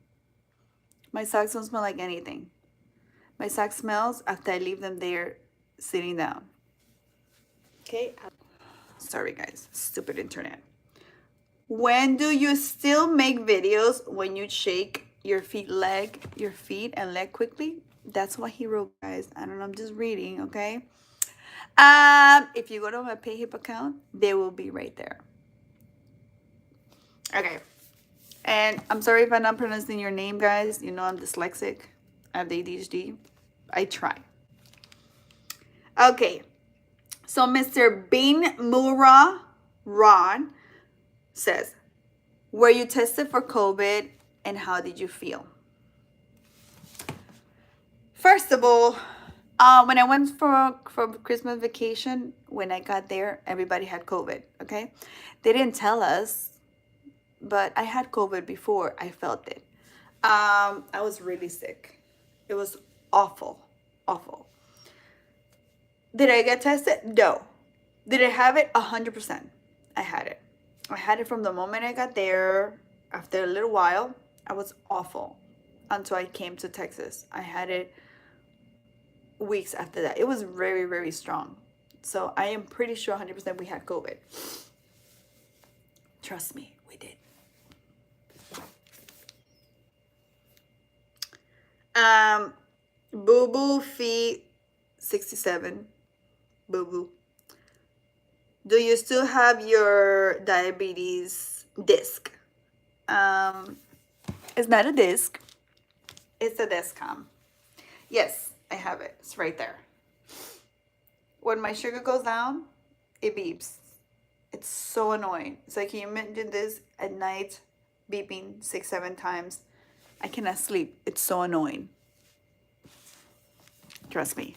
My socks don't smell like anything. My socks smells after I leave them there sitting down. Okay. Sorry guys, stupid internet. When do you still make videos when you shake your feet and leg quickly? That's what he wrote, guys. I don't know, I'm just reading, okay? If you go to my PayHip account, they will be right there. Okay. And I'm sorry if I'm not pronouncing your name, guys. You know I'm dyslexic. I have ADHD. I try. Okay. So Mr. Bin Mura Ron says, were you tested for COVID and how did you feel? First of all, when I went for Christmas vacation, when I got there, everybody had COVID, okay? They didn't tell us, but I had COVID before I felt it. I was really sick. It was awful, awful. Did I get tested? No. Did I have it? 100%. I had it. I had it from the moment I got there. After a little while, I was awful until I came to Texas. I had it weeks after that. It was very, very strong. So I am pretty sure 100% we had COVID. Trust me, we did. Boo Boo Feet 67. Boo Boo. Do you still have your diabetes disc? It's not a disc. It's a Descom. Yes, I have it. It's right there. When my sugar goes down, it beeps. It's so annoying. It's like, can you imagine this at night beeping 6-7 times? I cannot sleep. It's so annoying. Trust me.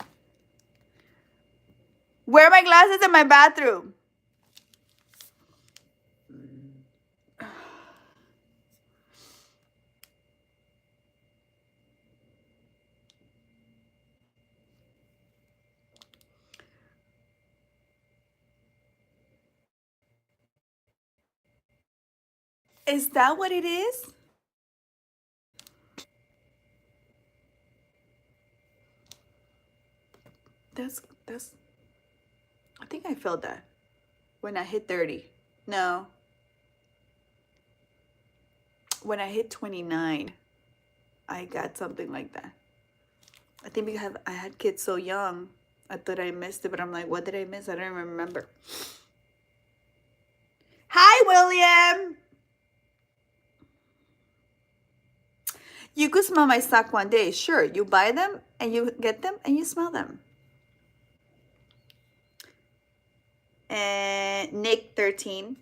Where are my glasses in my bathroom? Is that what it is? That's I think I felt that when I hit 30. No. When I hit 29, I got something like that. I think because I had kids so young, I thought I missed it, but I'm like, what did I miss? I don't even remember. Hi, William. You could smell my sock one day. Sure, you buy them and you get them and you smell them. And Nick 13.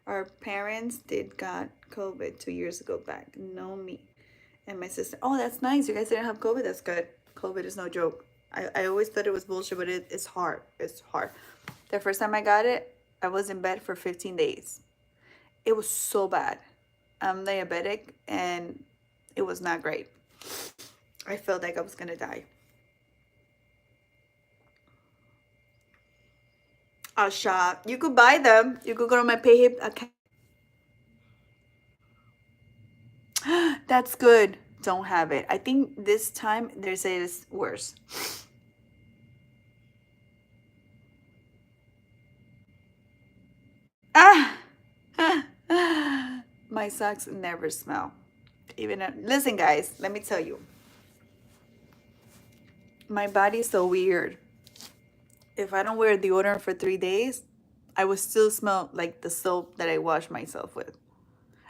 Our parents did got COVID 2 years ago back. No, me and my sister. Oh, that's nice. You guys didn't have COVID. That's good. COVID is no joke. I always thought it was bullshit, but it's hard. It's hard. The first time I got it, I was in bed for 15 days. It was so bad. I'm diabetic and it was not great. I felt like I was gonna die. A shot. You could buy them. You could go to my PayHip account. That's good. Don't have it. I think this time they say it's worse. Ah! My socks never smell. Listen, guys, let me tell you. My body's so weird. If I don't wear deodorant for 3 days, I will still smell like the soap that I wash myself with.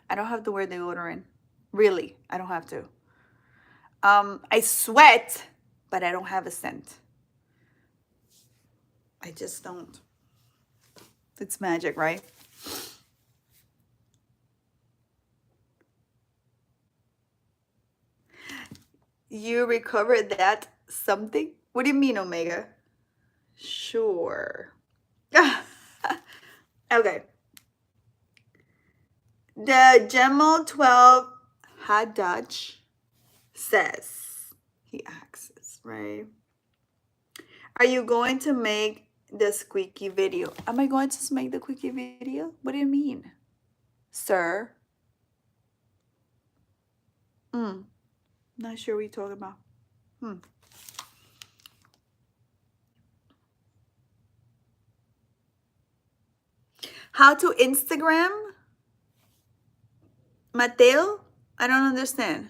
I don't have to wear deodorant. Really, I don't have to. I sweat, but I don't have a scent. I just don't. It's magic, right? you recovered that something? What do you mean, Omega? Sure. Okay. The Gemel 12 Hadach says, he asks, right? Are you going to make the squeaky video? Am I going to make the squeaky video? What do you mean, sir? Not sure what you're talking about. How to Instagram? Mateo? I don't understand.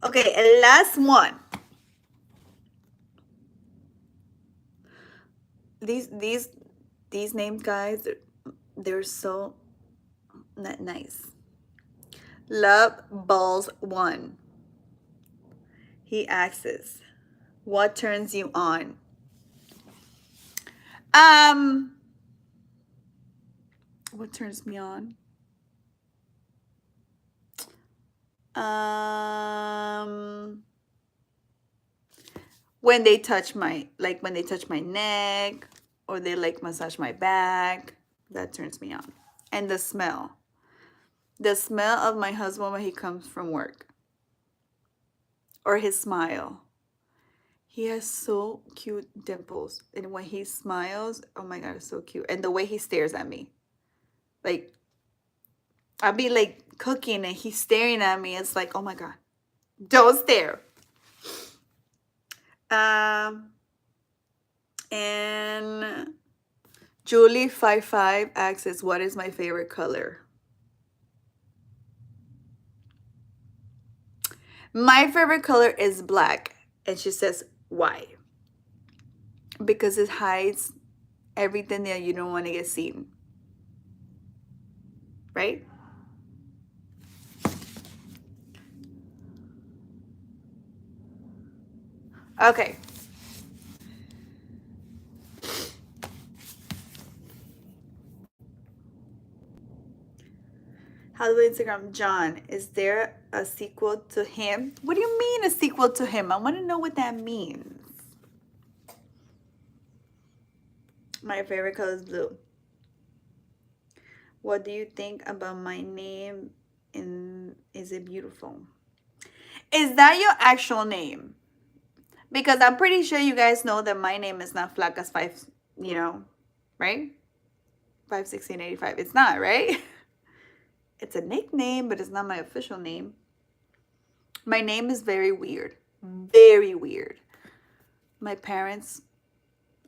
Okay, and last one. These names, guys, they're so not nice. Love Balls 1. He asks, what turns you on? What turns me on? When they touch my neck, or they like massage my back, that turns me on. And the smell of my husband when he comes from work, or his smile. He has so cute dimples, and when he smiles, oh my God, it's so cute. And the way he stares at me, like I'll be like cooking and he's staring at me. It's like, oh my God, don't stare. And Julie55 asks, what is my favorite color? My favorite color is black. And she says, why? Because it hides everything that you don't want to get seen. Right? Okay. How do Instagram? John, is there a sequel to him? What do you mean a sequel to him? I want to know what that means. My favorite color is blue. What do you think about my name? Is it beautiful? Is that your actual name? Because I'm pretty sure you guys know that my name is not Flaka's 5, right? 51685. It's not, right? It's a nickname, but it's not my official name. My name is very weird. Very weird. My parents,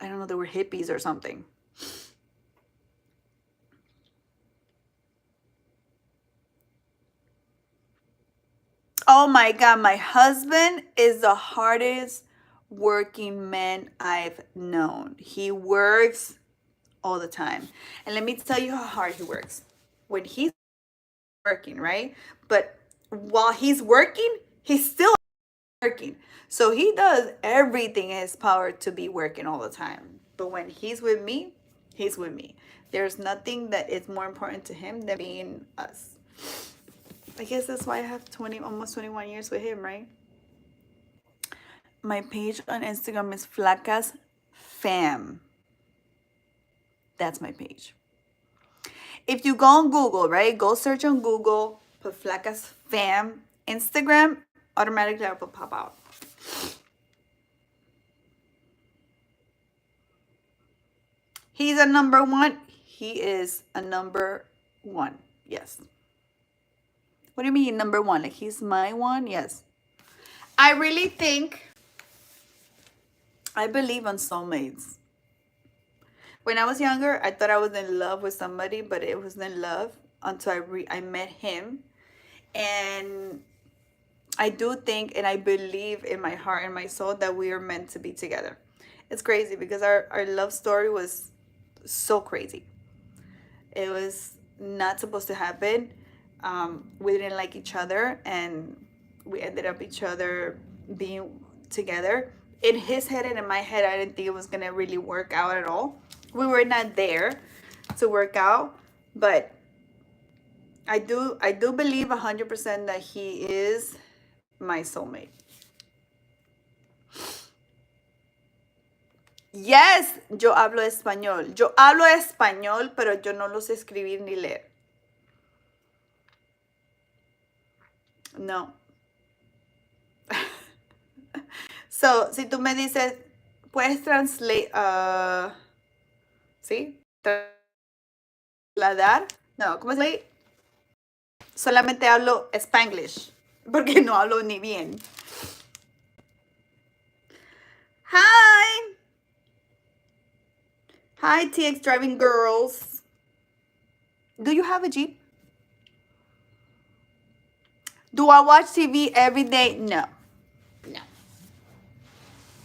I don't know, they were hippies or something. Oh my God, my husband is the hardest working man I've known. He works all the time. And let me tell you how hard he works. When he's working, right? But while he's working, he's still working. So he does everything in his power to be working all the time. But when he's with me, he's with me. There's nothing that is more important to him than being us. I guess that's why I have almost 21 years with him, right? My page on Instagram is Flaka's Fam. That's my page. If you go on Google, right? Go search on Google, put Flaka's Fam Instagram, automatically it will pop out. He's a number one. He is a number one. Yes. What do you mean number one? Like he's my one? Yes. I really think, I believe on soulmates. When I was younger, I thought I was in love with somebody, but it wasn't love until I met him. And I do think, and I believe in my heart and my soul that we are meant to be together. It's crazy because our love story was so crazy. It was not supposed to happen. We didn't like each other, and we ended up each other being together. In his head and in my head, I didn't think it was gonna really work out at all. We were not there to work out, but I do believe 100% that he is my soulmate. Yes, yo hablo español. Yo hablo español, pero yo no lo sé escribir ni leer. No. So, si tú me dices, puedes translate, ¿sí? Trasladar. No, ¿cómo se dice? Solamente hablo Spanglish, porque no hablo ni bien. Hi. Hi, TX driving girls. Do you have a Jeep? Do I watch TV every day? No. No.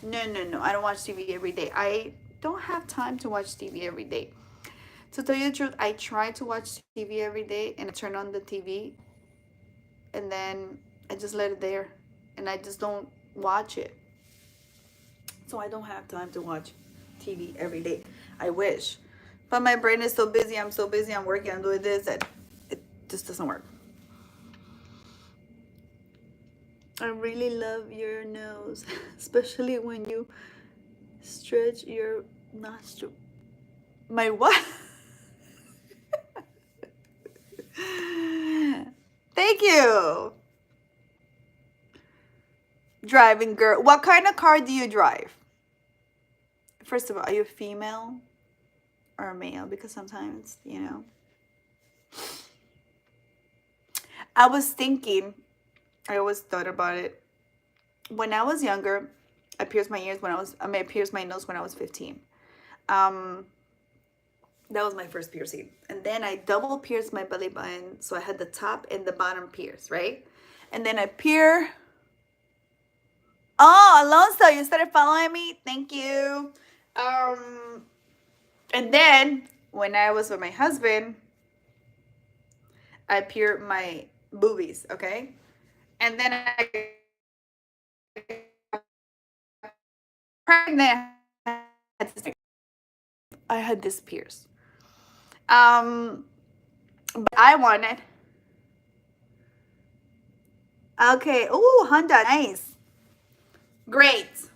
No, no, no. I don't watch TV every day. I don't have time to watch TV every day. To tell you the truth, I try to watch TV every day and I turn on the TV and then I just let it there and I just don't watch it. So I don't have time to watch TV every day. I wish. But my brain is so busy. I'm so busy. I'm working. I'm doing this that it just doesn't work. I really love your nose, especially when you stretch your nostril. My what? Thank you. Driving girl. What kind of car do you drive? First of all, are you female or male? Because sometimes, you know. I was thinking, I always thought about it. When I was younger, I pierced my ears when I pierced my nose when I was 15. Um, that was my first piercing. And then I double pierced my belly button. So I had the top and the bottom pierced, right? And then I pierced. Oh, Alonso, you started following me? Thank you. And then when I was with my husband, I pierced my boobies, okay? And then I pregnant. I had this pierce. But I wanted. Okay. Ooh, Honda, nice. Great.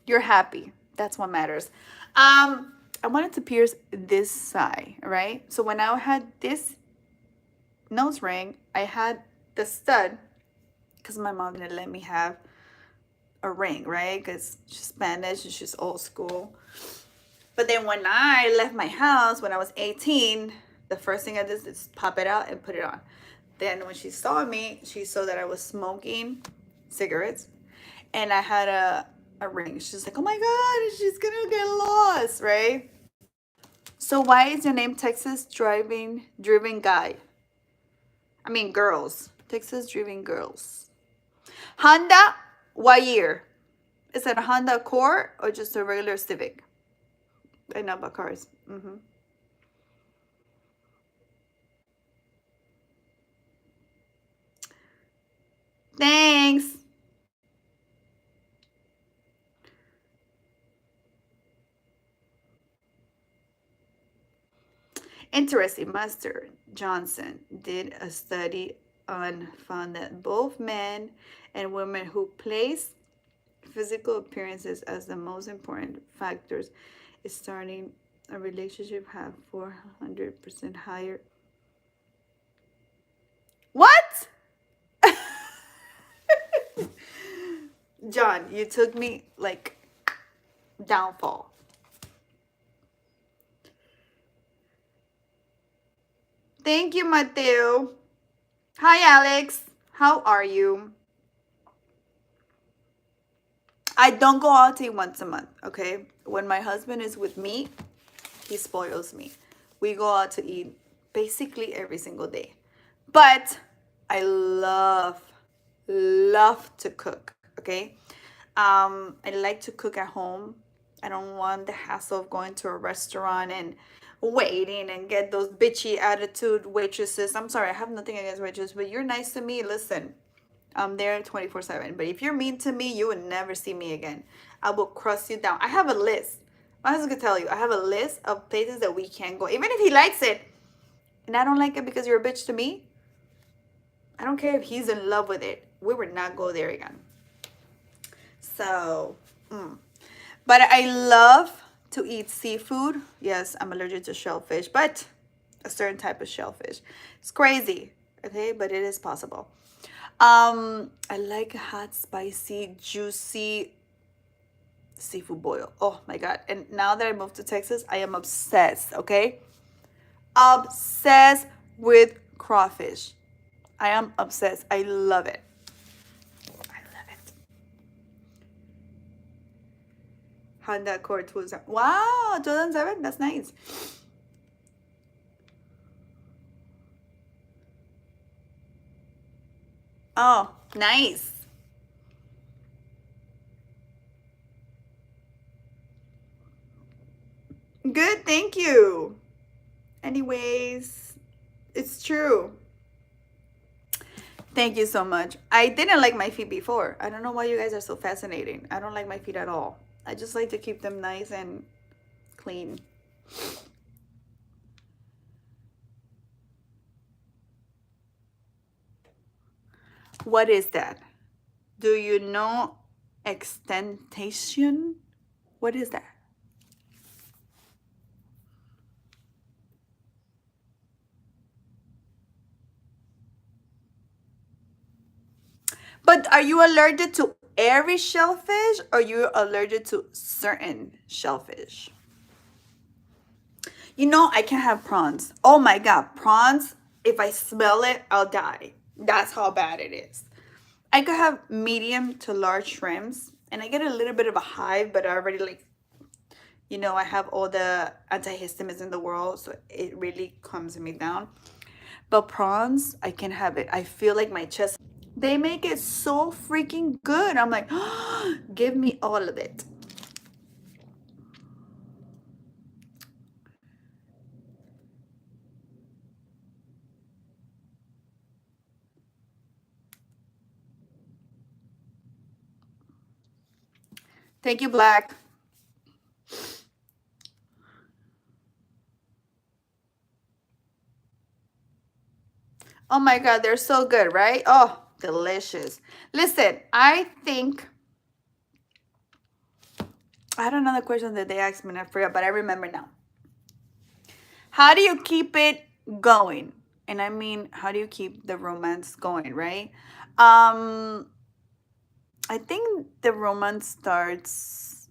You're happy. That's what matters. I wanted to pierce this side, right? So when I had this nose ring, I had the stud because my mom didn't let me have a ring, right? Because she's Spanish and she's old school. But then when I left my house when I was 18, the first thing I did is pop it out and put it on. Then when she saw me, she saw that I was smoking cigarettes and I had a ring. She's like, oh my God, she's gonna get lost, right? So why is your name Texas Driven Guy? I mean girls. Texas Driven Girls. Honda, what year? Is it a Honda Accord or just a regular Civic? I know about cars. Thanks. Interesting. Master Johnson did a study on found that both men and women who place physical appearances as the most important factors in starting a relationship have 400% higher. What? John, you took me like downfall. Thank you, Mateo. Hi, Alex. How are you? I don't go out to eat once a month, okay? When my husband is with me, he spoils me. We go out to eat basically every single day. But I love to cook, okay? I like to cook at home. I don't want the hassle of going to a restaurant and waiting and get those bitchy attitude waitresses. I'm sorry, I have nothing against waitresses, but you're nice to me. Listen, I'm there 24/7. But if you're mean to me, you would never see me again. I will cross you down. I have a list. My husband could tell you. I have a list of places that we can't go. Even if he likes it, and I don't like it because you're a bitch to me, I don't care if he's in love with it. We would not go there again. So, But I love to eat seafood. Yes, I'm allergic to shellfish, but a certain type of shellfish. It's crazy, okay, but it is possible. I like hot, spicy, juicy seafood boil. Oh my god. And now that I moved to Texas, I am obsessed, okay? Obsessed with crawfish. I am obsessed. I love it. I love it. Honda Accord 2007. Wow, 2007. That's nice. Oh, nice. Good, thank you. Anyways, it's true. Thank you so much. I didn't like my feet before. I don't know why you guys are so fascinating. I don't like my feet at all. I just like to keep them nice and clean. What is that? Do you know extentation? What is that? But are you allergic to every shellfish or you allergic to certain shellfish? You know, I can have prawns. Oh my God, prawns, if I smell it, I'll die. That's how bad it is. I could have medium to large shrimps and I get a little bit of a hive, but I already like, I have all the antihistamines in the world, so it really calms me down. But prawns, I can have it. I feel like my chest. They make it so freaking good. I'm like, give me all of it. Thank you, Black. Oh my God, they're so good, right? Oh, delicious. Listen, I had another question that they asked me and I forgot, but I remember now. How do you keep it going? And I mean, how do you keep the romance going, right? Um, I think the romance starts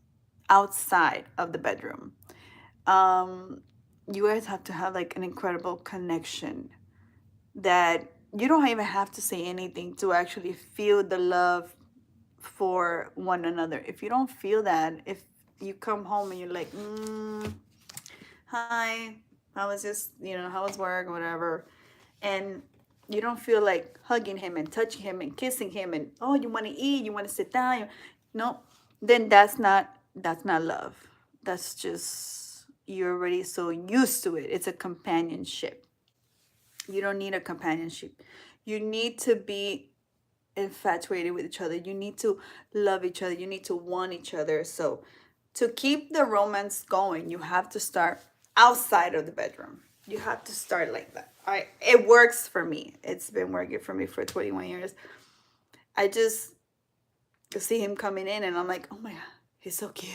outside of the bedroom. Um, you guys have to have like an incredible connection that you don't even have to say anything to actually feel the love for one another. If you don't feel that, if you come home and you're like, hi, how was this, how was work, whatever, and you don't feel like hugging him and touching him and kissing him and, oh, you want to eat, you want to sit down, no, then that's not love. That's just, you're already so used to it. It's a companionship. You don't need a companionship. You need to be infatuated with each other. You need to love each other. You need to want each other. So to keep the romance going, you have to start outside of the bedroom. You have to start like that. It works for me. It's been working for me for 21 years. I just see him coming in and I'm like, oh my God, he's so cute.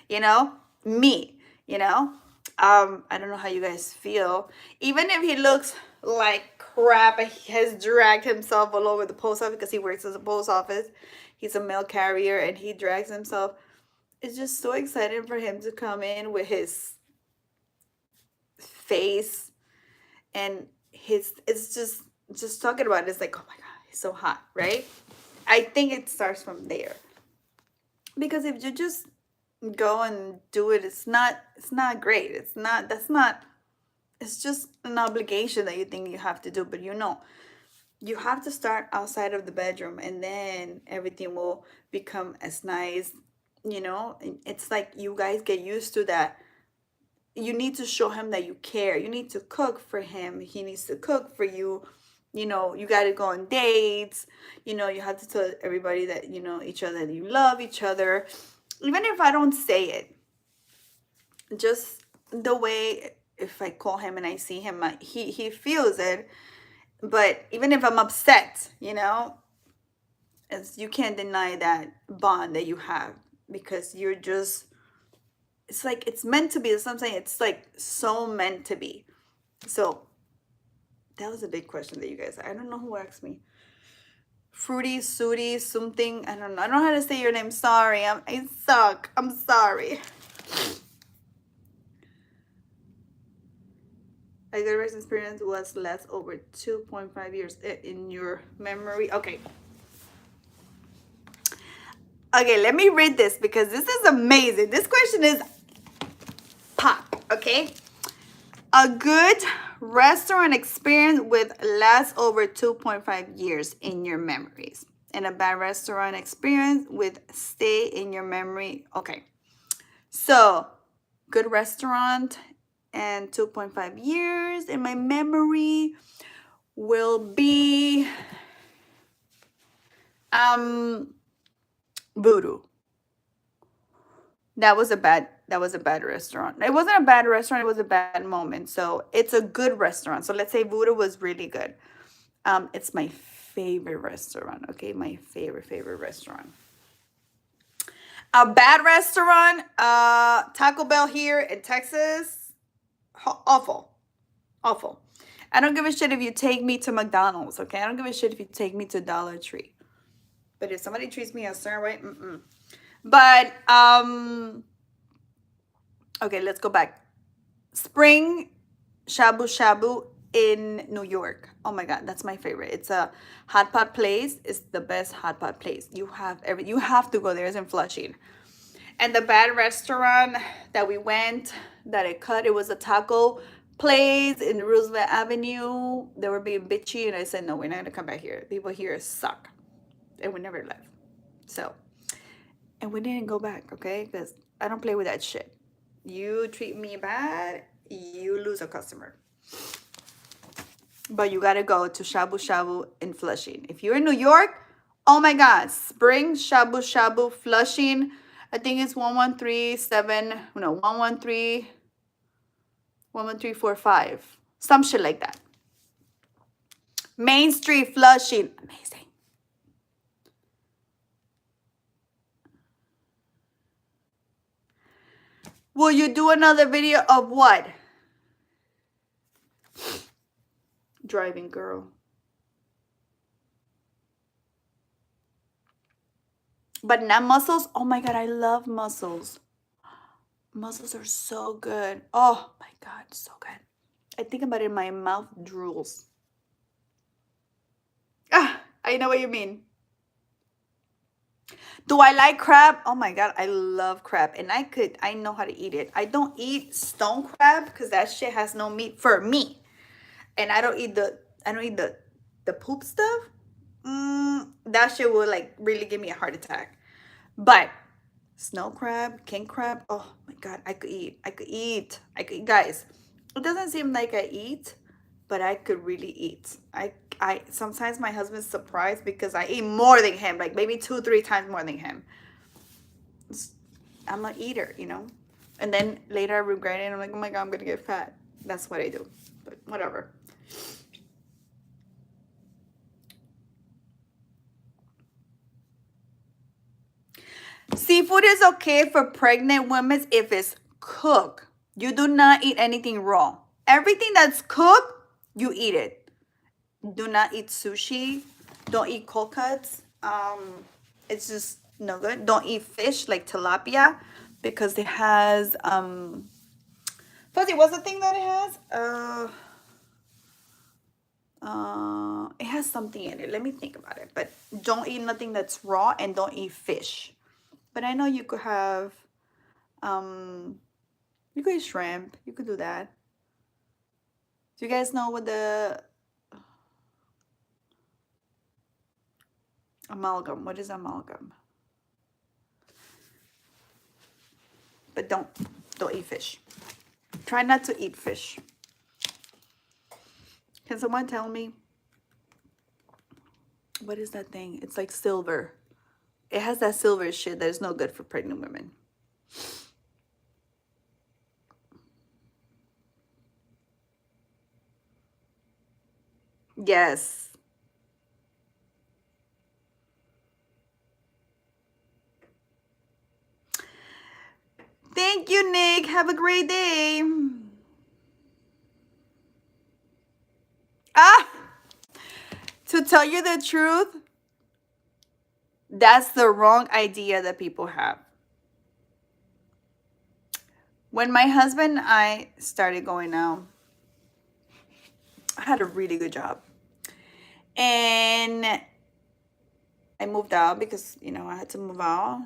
You know? Me, you know? I don't know how you guys feel. Even if he looks like crap, he has dragged himself all over the post office because he works as a post office. He's a mail carrier and he drags himself. It's just so exciting for him to come in with his face and his, it's just talking about it, it's like, oh my God, he's so hot, right? I think it starts from there. Because if you just go and do it, it's not great. It's just an obligation that you think you have to do, but you have to start outside of the bedroom and then everything will become as nice. It's like you guys get used to that. You need to show him that you care. You need to cook for him. He needs to cook for you. You got to go on dates. You have to tell everybody that, each other, that you love each other. Even if I don't say it, just the way, if I call him and I see him, he feels it. But even if I'm upset, you can't deny that bond that you have because you're just it's like it's meant to be. That's what I'm saying. It's like so meant to be. So that was a big question that you guys. I don't know who asked me. Fruity, Sooty, something. I don't know. I don't know how to say your name. Sorry. I suck. I'm sorry. A good rest experience was less over 2.5 years in your memory. Okay. Okay, let me read this because this is amazing. This question is pop, okay? A good restaurant experience with lasts over 2.5 years in your memories. And a bad restaurant experience with stay in your memory. Okay. So, good restaurant and 2.5 years in my memory will be Voodoo. That was a bad restaurant. It wasn't a bad restaurant, it was a bad moment. So it's a good restaurant. So let's say Voodoo was really good. It's my favorite restaurant, okay? My favorite restaurant. A bad restaurant, Taco Bell here in Texas. Awful. Awful. I don't give a shit if you take me to McDonald's, okay? I don't give a shit if you take me to Dollar Tree. But if somebody treats me a certain way, But, okay, let's go back. Spring Shabu Shabu in New York. Oh my God, that's my favorite. It's a hot pot place. It's the best hot pot place. You have to go there. It's in Flushing. And the bad restaurant that we went, that it was a taco place in Roosevelt Avenue. They were being bitchy, and I said, no, we're not gonna come back here. People here suck. And we never left. So, and we didn't go back, okay? Because I don't play with that shit. You treat me bad, you lose a customer. But you gotta go to Shabu Shabu in Flushing. If you're in New York, oh my God, Spring Shabu Shabu Flushing. I think it's 11345. Some shit like that. Main Street, Flushing. Amazing. Will you do another video of what? Driving, girl. But not mussels. Oh my God, I love mussels. Mussels are so good. Oh my God, so good. I think about it, my mouth drools. Ah, I know what you mean. Do I like crab? Oh my God, I love crab. And I know how to eat it. I don't eat stone crab because that shit has no meat for me. And I don't eat the poop stuff. That shit will like really give me a heart attack. But snow crab, king crab, oh my God, I could eat. Guys, it doesn't seem like I eat, but I could really eat. I sometimes my husband's surprised because I eat more than him, like maybe 2-3 times more than him. I'm an eater, you know? And then later I regret it and I'm like, oh my God, I'm gonna get fat. That's what I do. But whatever. Seafood is okay for pregnant women if it's cooked. You do not eat anything raw. Everything that's cooked, you eat it. Do not eat sushi. Don't eat cold cuts. It's just no good. Don't eat fish like tilapia because it has Fuzzy, what's the thing that it has? It has something in it. Let me think about it. But don't eat nothing that's raw and don't eat fish. But I know you could have you could eat shrimp. You could do that. Do you guys know what the amalgam? What is amalgam? But don't eat fish. Try not to eat fish. Can someone tell me? What is that thing? It's like silver. It has that silver shit that is no good for pregnant women. Yes. Thank you, Nick. Have a great day. Ah, to tell you the truth, that's the wrong idea that people have. When my husband and I started going out, I had a really good job. And I moved out because, I had to move out.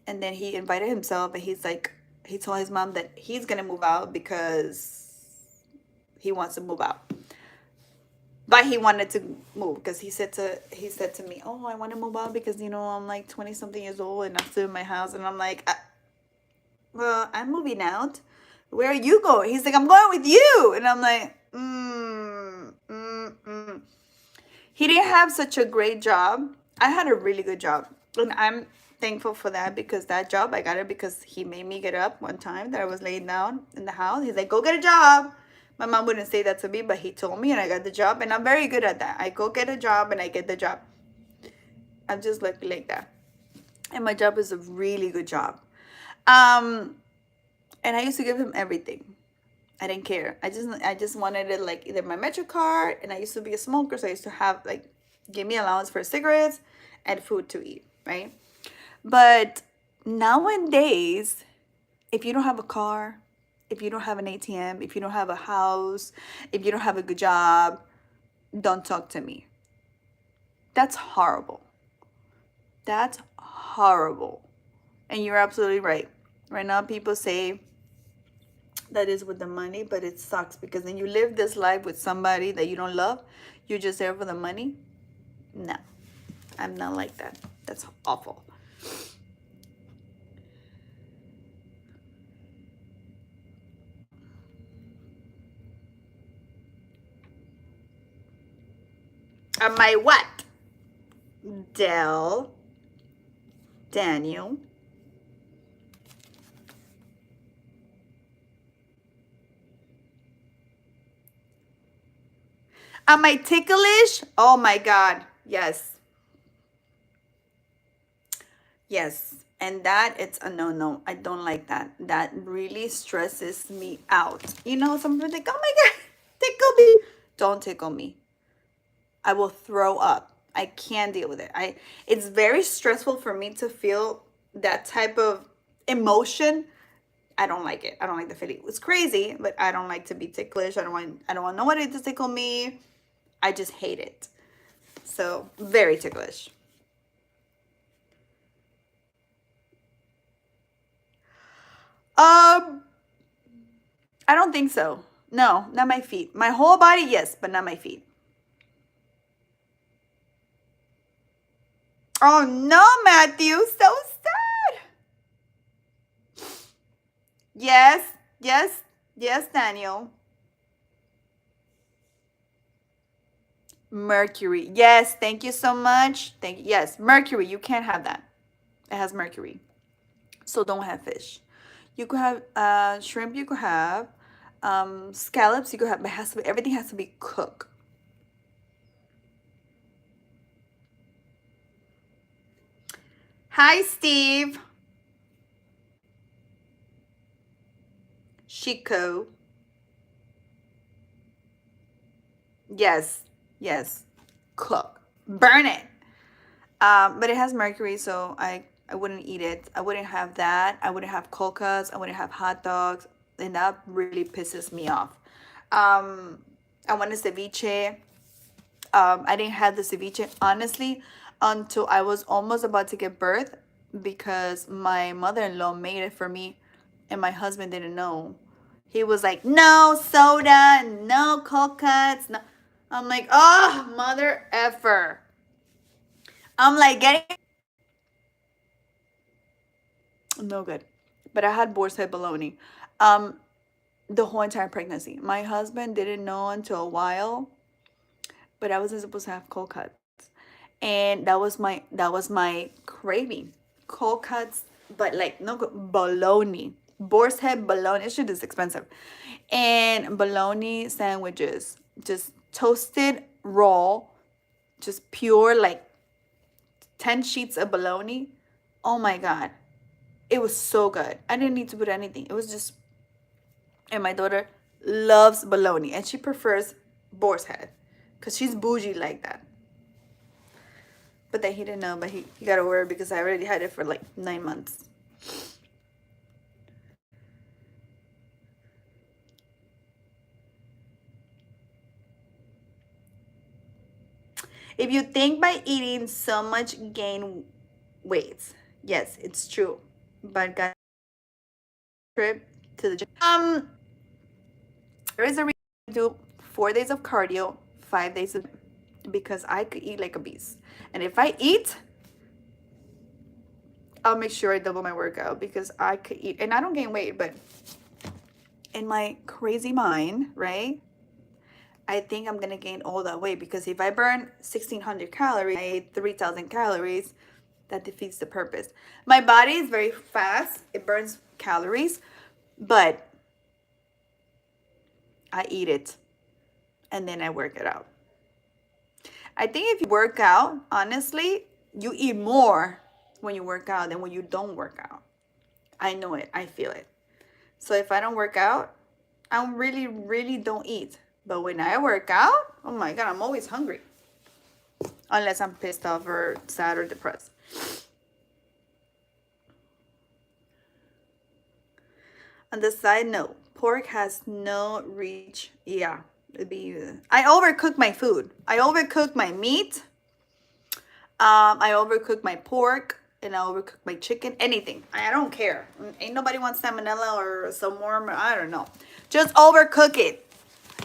And then he invited himself, and he told his mom that he's going to move out because he wants to move out. But he wanted to move because he said to me, "Oh, I want to move out because I'm like 20 something years old and I'm still in my house." And I'm like, "Well, I'm moving out. Where are you going?" He's like, "I'm going with you." And I'm like, He didn't have such a great job. I had a really good job, and I'm thankful for that because that job I got it because he made me get up one time that I was laying down in the house. He's like, "Go get a job." My mom wouldn't say that to me, but he told me, and I got the job, and I'm very good at that. I go get a job, and I get the job. I'm just lucky like that, and my job is a really good job. And I used to give him everything. I didn't care. I just wanted it like either my Metro card, and I used to be a smoker, so I used to have give me allowance for cigarettes and food to eat, right? But nowadays, if you don't have a car, if you don't have an ATM, if you don't have a house, if you don't have a good job, don't talk to me. That's horrible. That's horrible. And you're absolutely right. Right now, people say that is with the money, but it sucks because then you live this life with somebody that you don't love. You're just there for the money. No, I'm not like that. That's awful. Am I what? Daniel. Am I ticklish? Oh my God. Yes. Yes. And that, it's a no. I don't like that. That really stresses me out. Some people think, "Oh my God, tickle me." Don't tickle me. I will throw up. I can't deal with it. It's very stressful for me to feel that type of emotion. I don't like it. I don't like the feeling. It's crazy, but I don't like to be ticklish. I don't want nobody to tickle me. I just hate it. So, very ticklish. I don't think so. No, not my feet. My whole body, yes, but not my feet. Oh no, Matthew, so sad. Yes, yes, yes, Daniel. Mercury. Yes, thank you so much. Thank you. Yes, mercury. You can't have that. It has mercury. So don't have fish. You could have shrimp, you could have scallops, you could have, but everything has to be cooked. Hi, Steve. Chico. Yes, yes. Cook. Burn it. But it has mercury, so I wouldn't eat it. I wouldn't have that. I wouldn't have cocoas. I wouldn't have hot dogs. And that really pisses me off. I want a ceviche. I didn't have the ceviche, honestly, until I was almost about to give birth because my mother-in-law made it for me and my husband didn't know. He was like, "No soda, no cold cuts, no." I'm like, "Oh, mother effer." I'm like getting no good. But I had boar's head bologna. Um, the whole entire pregnancy. My husband didn't know until a while, but I wasn't supposed to have cold cuts. And that was my craving. Cold cuts, but like no bologna. Boar's head bologna. This shit is expensive. And bologna sandwiches. Just toasted raw, just pure like 10 sheets of bologna. Oh my God. It was so good. I didn't need to put anything. It was just, and my daughter loves bologna and she prefers boar's head because she's bougie like that. But then he didn't know, but he got over it because I already had it for like 9 months. If you think by eating so much gain weight, yes, it's true. But got trip to the gym. There is a reason I do 4 days of cardio, 5 days of, because I could eat like a beast. And if I eat, I'll make sure I double my workout because I could eat, and I don't gain weight, but in my crazy mind, right? I think I'm gonna gain all that weight because if I burn 1,600 calories, I ate 3,000 calories, that defeats the purpose. My body is very fast, it burns calories, but I eat it and then I work it out. I think if you work out, honestly, you eat more when you work out than when you don't work out. I know it, I feel it. So if I don't work out, I really don't eat. But when I work out, oh my God, I'm always hungry. Unless I'm pissed off or sad or depressed. On the side note, pork has no reach. Yeah, I overcook my food. I overcook my meat. I overcook my pork. And I overcook my chicken. Anything. I don't care. Ain't nobody wants salmonella or some warm. I don't know. Just overcook it.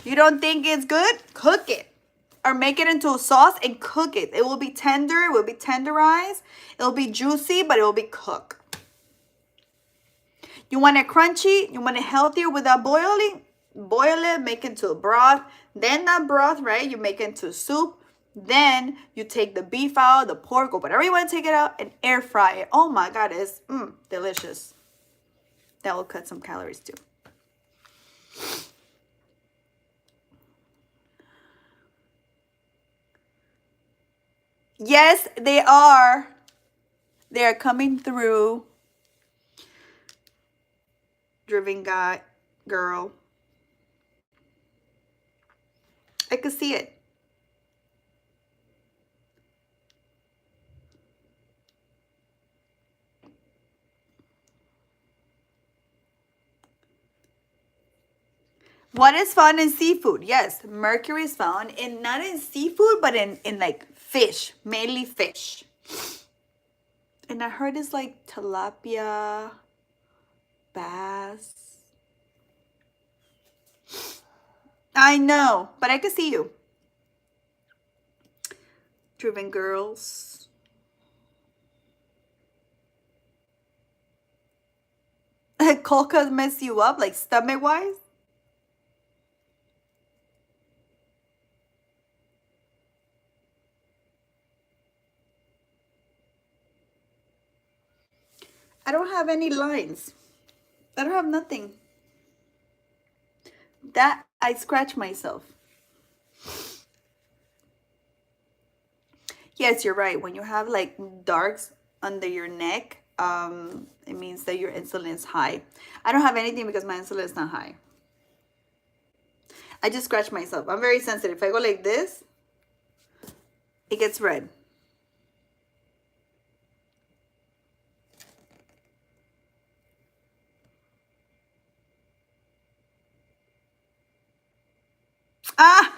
You don't think it's good? Cook it. Or make it into a sauce and cook it. It will be tender. It will be tenderized. It will be juicy, but it will be cooked. You want it crunchy? You want it healthier without boiling? Boil it, make it into a broth. Then that broth, right, you make it into soup. Then you take the beef out, the pork, or whatever you want to take it out, and air fry it. Oh my God, it's delicious. That will cut some calories too. Yes, they are. They are coming through. Driven guy, girl. I could see it. What is found in seafood? Yes, mercury is found in, not in seafood, but in like fish, mainly fish. And I heard it's like tilapia, bass. I know, but I can see you. Driven girls. Coca mess you up, like stomach wise? I don't have any lines. I don't have nothing. That I scratch myself. Yes, you're right. When you have like darks under your neck, it means that your insulin is high. I don't have anything because my insulin is not high. I just scratch myself. I'm very sensitive. If I go like this, it gets red. Ah!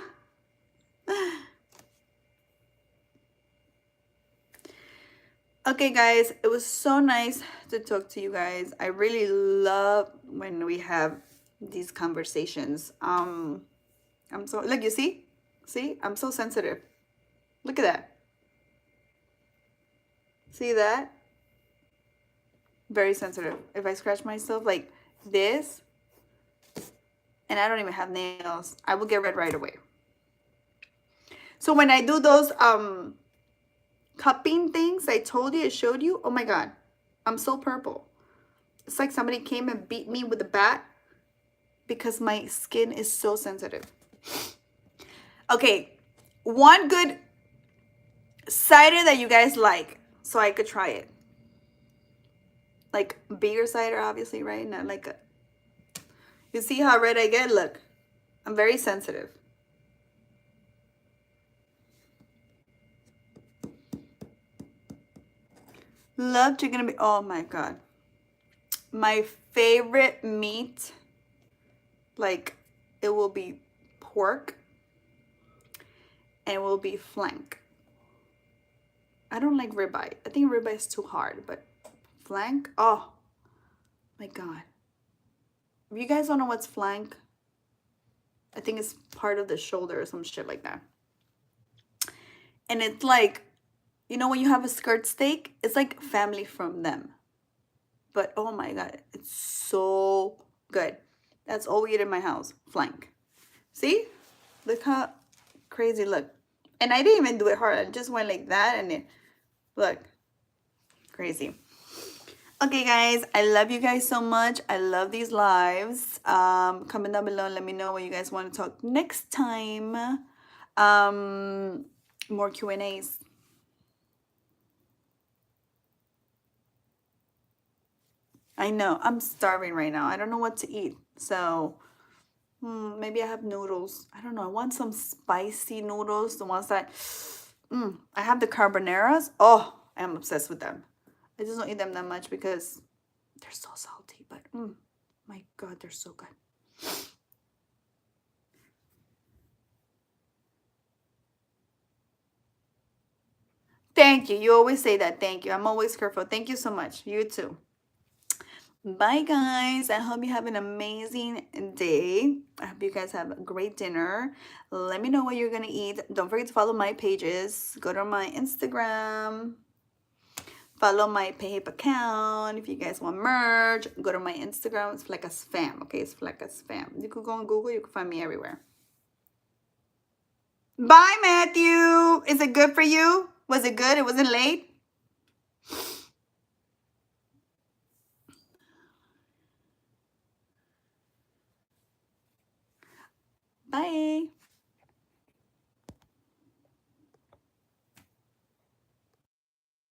Okay, guys, it was so nice to talk to you guys. I really love when we have these conversations. I'm so, look, you see? See? I'm so sensitive. Look at that. See that? Very sensitive. If I scratch myself like this, and I don't even have nails, I will get red right away. So when I do those cupping things I told you, I showed you, oh my God, I'm so purple. It's like somebody came and beat me with a bat because my skin is so sensitive. Okay, one good cider that you guys like, so I could try it. like bigger cider, obviously, right? Not like a, you see how red I get? Look, I'm very sensitive. Love chicken and oh my God. My favorite meat, like it will be pork and it will be flank. I don't like ribeye. I think ribeye is too hard, but flank, oh my God. If you guys don't know what's flank, I think it's part of the shoulder or some shit like that. And it's like, you know, when you have a skirt steak, it's like family from them. But oh my God, it's so good. That's all we eat in my house, flank. See? Look how crazy, look. And I didn't even do it hard. I just went like that and it, look, crazy. Okay, guys, I love you guys so much. I love these lives. Comment down below and let me know what you guys want to talk next time. More Q&As. I know, I'm starving right now. I don't know what to eat. So maybe I have noodles. I don't know. I want some spicy noodles. The ones that, I have the carbonaras. Oh, I'm obsessed with them. I just don't eat them that much because they're so salty. But my God, they're so good. Thank you. You always say that. Thank you. I'm always careful. Thank you so much. You too. Bye, guys. I hope you have an amazing day. I hope you guys have a great dinner. Let me know what you're going to eat. Don't forget to follow my pages. Go to my Instagram. Follow my PayPal account. If you guys want merch, go to my Instagram. It's Flaka Spam. Okay, it's Flaka Spam. You could go on Google. You can find me everywhere. Bye, Matthew. Is it good for you? Was it good? It wasn't late? Bye.